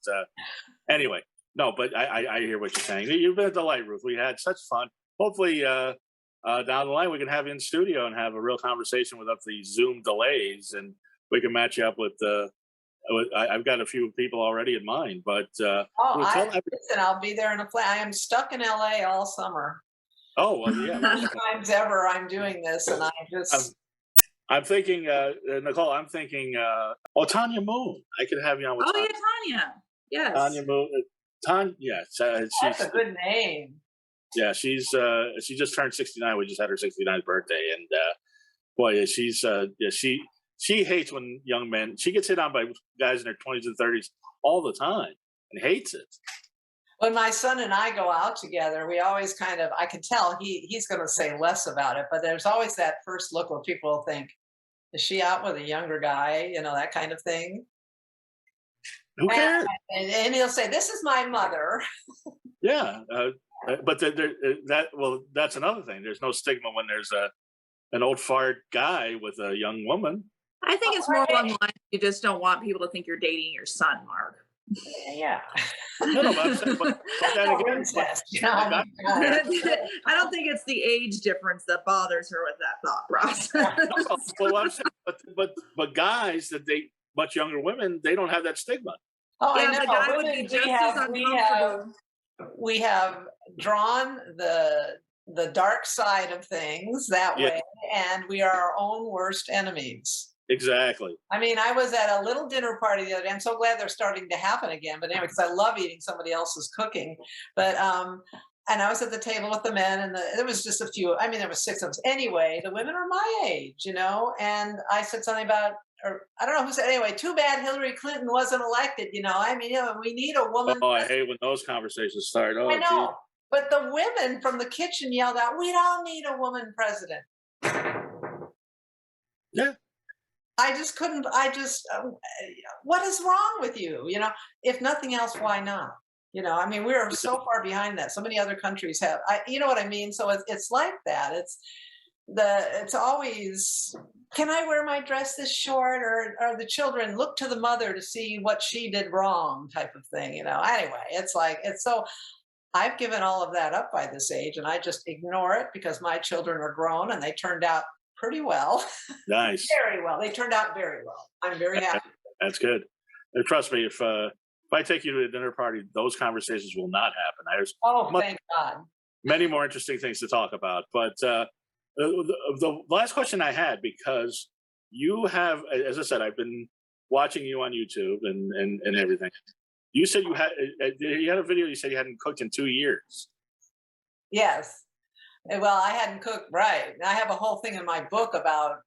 anyway. No, but I hear what you're saying. You've been a delight, Ruth. We had such fun. Hopefully, down the line, we can have you in studio and have a real conversation without the Zoom delays, and we can match you up with. I've got a few people already in mind, but listen, I'll be there in a flash. I am stuck in LA all summer. Oh well, yeah. First times ever I'm doing this, and I just. I'm thinking, Nicole. I'm thinking, Tanya Moon. I could have you on with. Oh yeah, Tanya. Yes. Tanya Moon. That's a good name. Yeah, she just turned 69. We just had her 69th birthday, and boy, she hates when young men. She gets hit on by guys in their 20s and 30s all the time, and hates it. When my son and I go out together, we always I can tell he's going to say less about it, but there's always that first look where people think, is she out with a younger guy? You know, that kind of thing. Who cares? And he'll say, "This is my mother." Yeah, but that's another thing. There's no stigma when there's an old fart guy with a young woman. I think it's more along the line. You just don't want people to think you're dating your son, Mark. Yeah. No, but then again, I don't think it's the age difference that bothers her with that thought process. Well, I'm saying, but guys that date much younger women, they don't have that stigma. Oh, yeah, I know. the guy would be just as uncomfortable. We have drawn the dark side of things that way, and we are our own worst enemies. Exactly. I mean, I was at a little dinner party the other day. I'm so glad they're starting to happen again. But anyway, because I love eating somebody else's cooking. But and I was at the table with the men, and there was just a few. I mean, there was 6 of us. Anyway, the women are my age, you know. And I said something about, or I don't know who said. Anyway, too bad Hillary Clinton wasn't elected. You know, I mean, you know, we need a woman. Oh, I hate when those conversations start. Oh, I know. Geez. But the women from the kitchen yelled out, "We don't need a woman president." Yeah. I just couldn't. What is wrong with you? You know, if nothing else, why not? You know, I mean, we are so far behind that. So many other countries have. You know what I mean? So it's like that. It's always, can I wear my dress this short, or the children look to the mother to see what she did wrong, type of thing. You know. Anyway, it's so. I've given all of that up by this age, and I just ignore it because my children are grown and they turned out pretty well. Nice. Very well. They turned out very well. I'm very happy. That's good. And trust me, if I take you to a dinner party, those conversations will not happen. There's thank God. Many more interesting things to talk about. But the last question I had, because you have, as I said, I've been watching you on YouTube and everything. You said you had a video. You said you hadn't cooked in 2 years. Yes. Well, I hadn't cooked right. I have a whole thing in my book about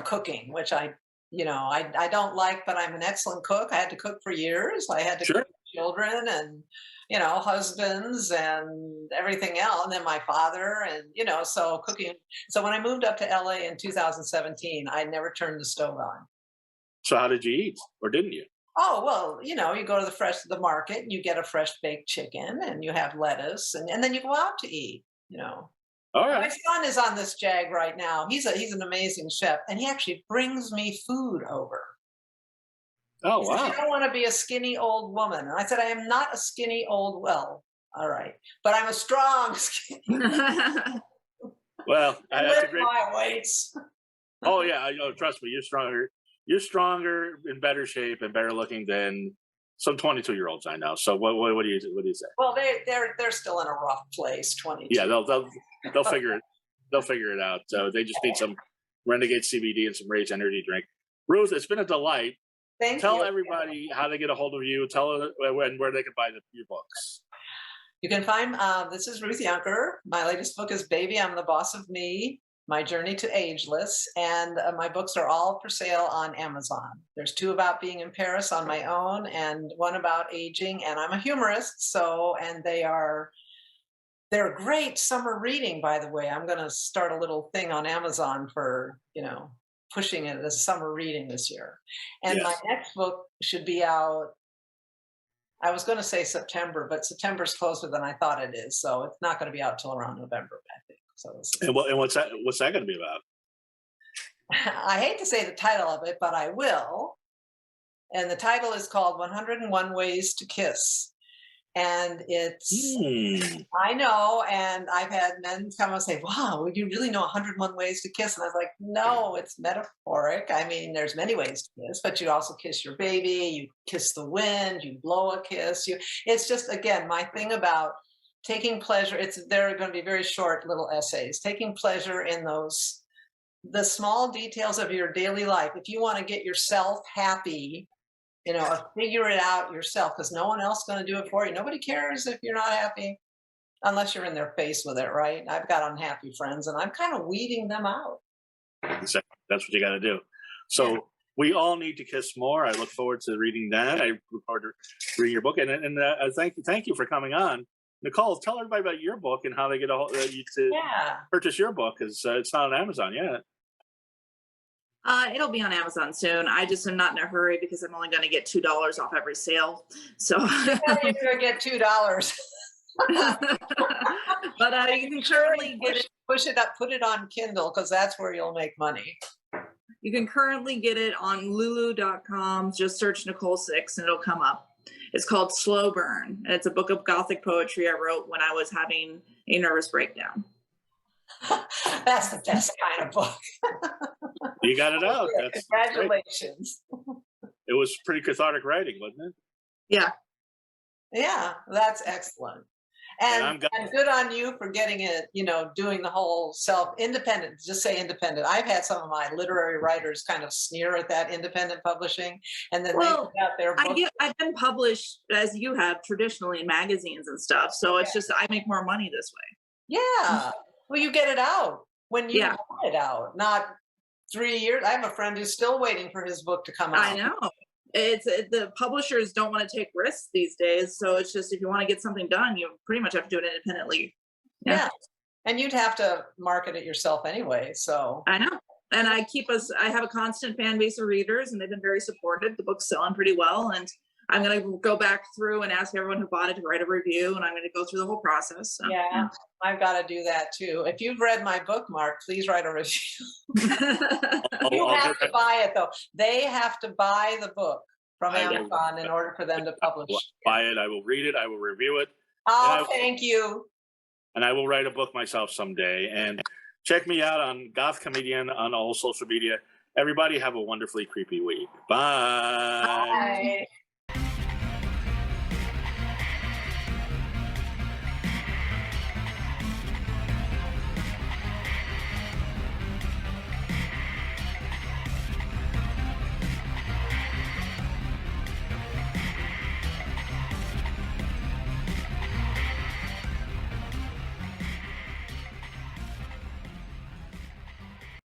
cooking, which I don't like, but I'm an excellent cook. I had to cook for years. I had to cook for children, and husbands and everything else, and then my father, and so cooking. So when I moved up to LA in 2017, I never turned the stove on. So how did you eat, or didn't you? Oh, well, you go to the market and you get a fresh baked chicken and you have lettuce, and then you go out to eat. All My right. son is on this jag right now. He's an amazing chef, and he actually brings me food over. Oh, He said, wow. "You don't want to be a skinny old woman." And I said, "I am not a skinny old, well, all right, but I'm a strong skinny. Well, I that's a lift great. my weights." Oh yeah, I know. Trust me, you're stronger. You're stronger, in better shape, and better looking than some 22-year-olds I know. So what do you say? Well, they're still in a rough place. 22. Yeah, they'll figure it. They'll figure it out. So they just need some Renagade CBD and some Raze energy drink. Ruth, it's been a delight. Thank Tell you. everybody how they get a hold of you. Tell where they can buy your books. You can find, this is Ruth Yunker. My latest book is Baby, I'm the Boss of Me, My Journey to Ageless. And my books are all for sale on Amazon. There's 2 about being in Paris on my own and 1 about aging. And I'm a humorist, and they're great summer reading, by the way. I'm going to start a little thing on Amazon for, pushing it as summer reading this year. And Yes. my next book should be out, I was going to say September, but September's closer than I thought it is. So it's not going to be out till around November, I think. So And what's that? What's that going to be about? I hate to say the title of it, but I will. And the title is called 101 Ways to Kiss. And it's, I know, and I've had men come and say, "Wow, you really know 101 ways to kiss?" And I was like, "No, it's metaphoric. I mean, there's many ways to kiss, but you also kiss your baby, you kiss the wind, you blow a kiss. It's just, again, my thing about taking pleasure. They're going to be very short little essays, taking pleasure in the small details of your daily life. If you want to get yourself happy, figure it out yourself, because no one else is going to do it for you. Nobody cares if you're not happy unless you're in their face with it, right? I've got unhappy friends, and I'm kind of weeding them out. That's what you got to do. So we all need to kiss more. I look forward to reading that. I look forward to reading your book, and thank you for coming on. Nicole, tell everybody about your book and how they get you to purchase your book, because it's not on Amazon yet. It'll be on Amazon soon. I just am not in a hurry because I'm only going to get $2 off every sale. So you're going to get $2. But you can currently get it. Push it up, put it on Kindle, because that's where you'll make money. You can currently get it on lulu.com. Just search Nicole 6 and it'll come up. It's called Slow Burn. And it's a book of Gothic poetry I wrote when I was having a nervous breakdown. That's the best kind of book. You got it out. That's Congratulations. great. It was pretty cathartic writing, wasn't it? Yeah. Yeah, that's excellent. And good on you for getting it, doing the whole self-independent, just say independent. I've had some of my literary writers kind of sneer at that independent publishing, and then they put out their book. I've been published, as you have, traditionally in magazines and stuff. So it's just, I make more money this way. Yeah. Well, you get it out when you want it out, not 3 years. I have a friend who's still waiting for his book to come out. I know. The publishers don't want to take risks these days. So it's just, if you want to get something done, you pretty much have to do it independently. Yeah. And you'd have to market it yourself anyway. So I know. And I have a constant fan base of readers, and they've been very supportive. The book's selling pretty well. And I'm going to go back through and ask everyone who bought it to write a review, and I'm going to go through the whole process. So, yeah, I've got to do that too. If you've read my book, Mark, please write a review. You have to buy it, though. They have to buy the book from Amazon in order for them to publish. Buy it. I will read it. I will review it. Oh, thank you. And I will write a book myself someday. And check me out on Goth Comedian on all social media. Everybody have a wonderfully creepy week. Bye. Bye.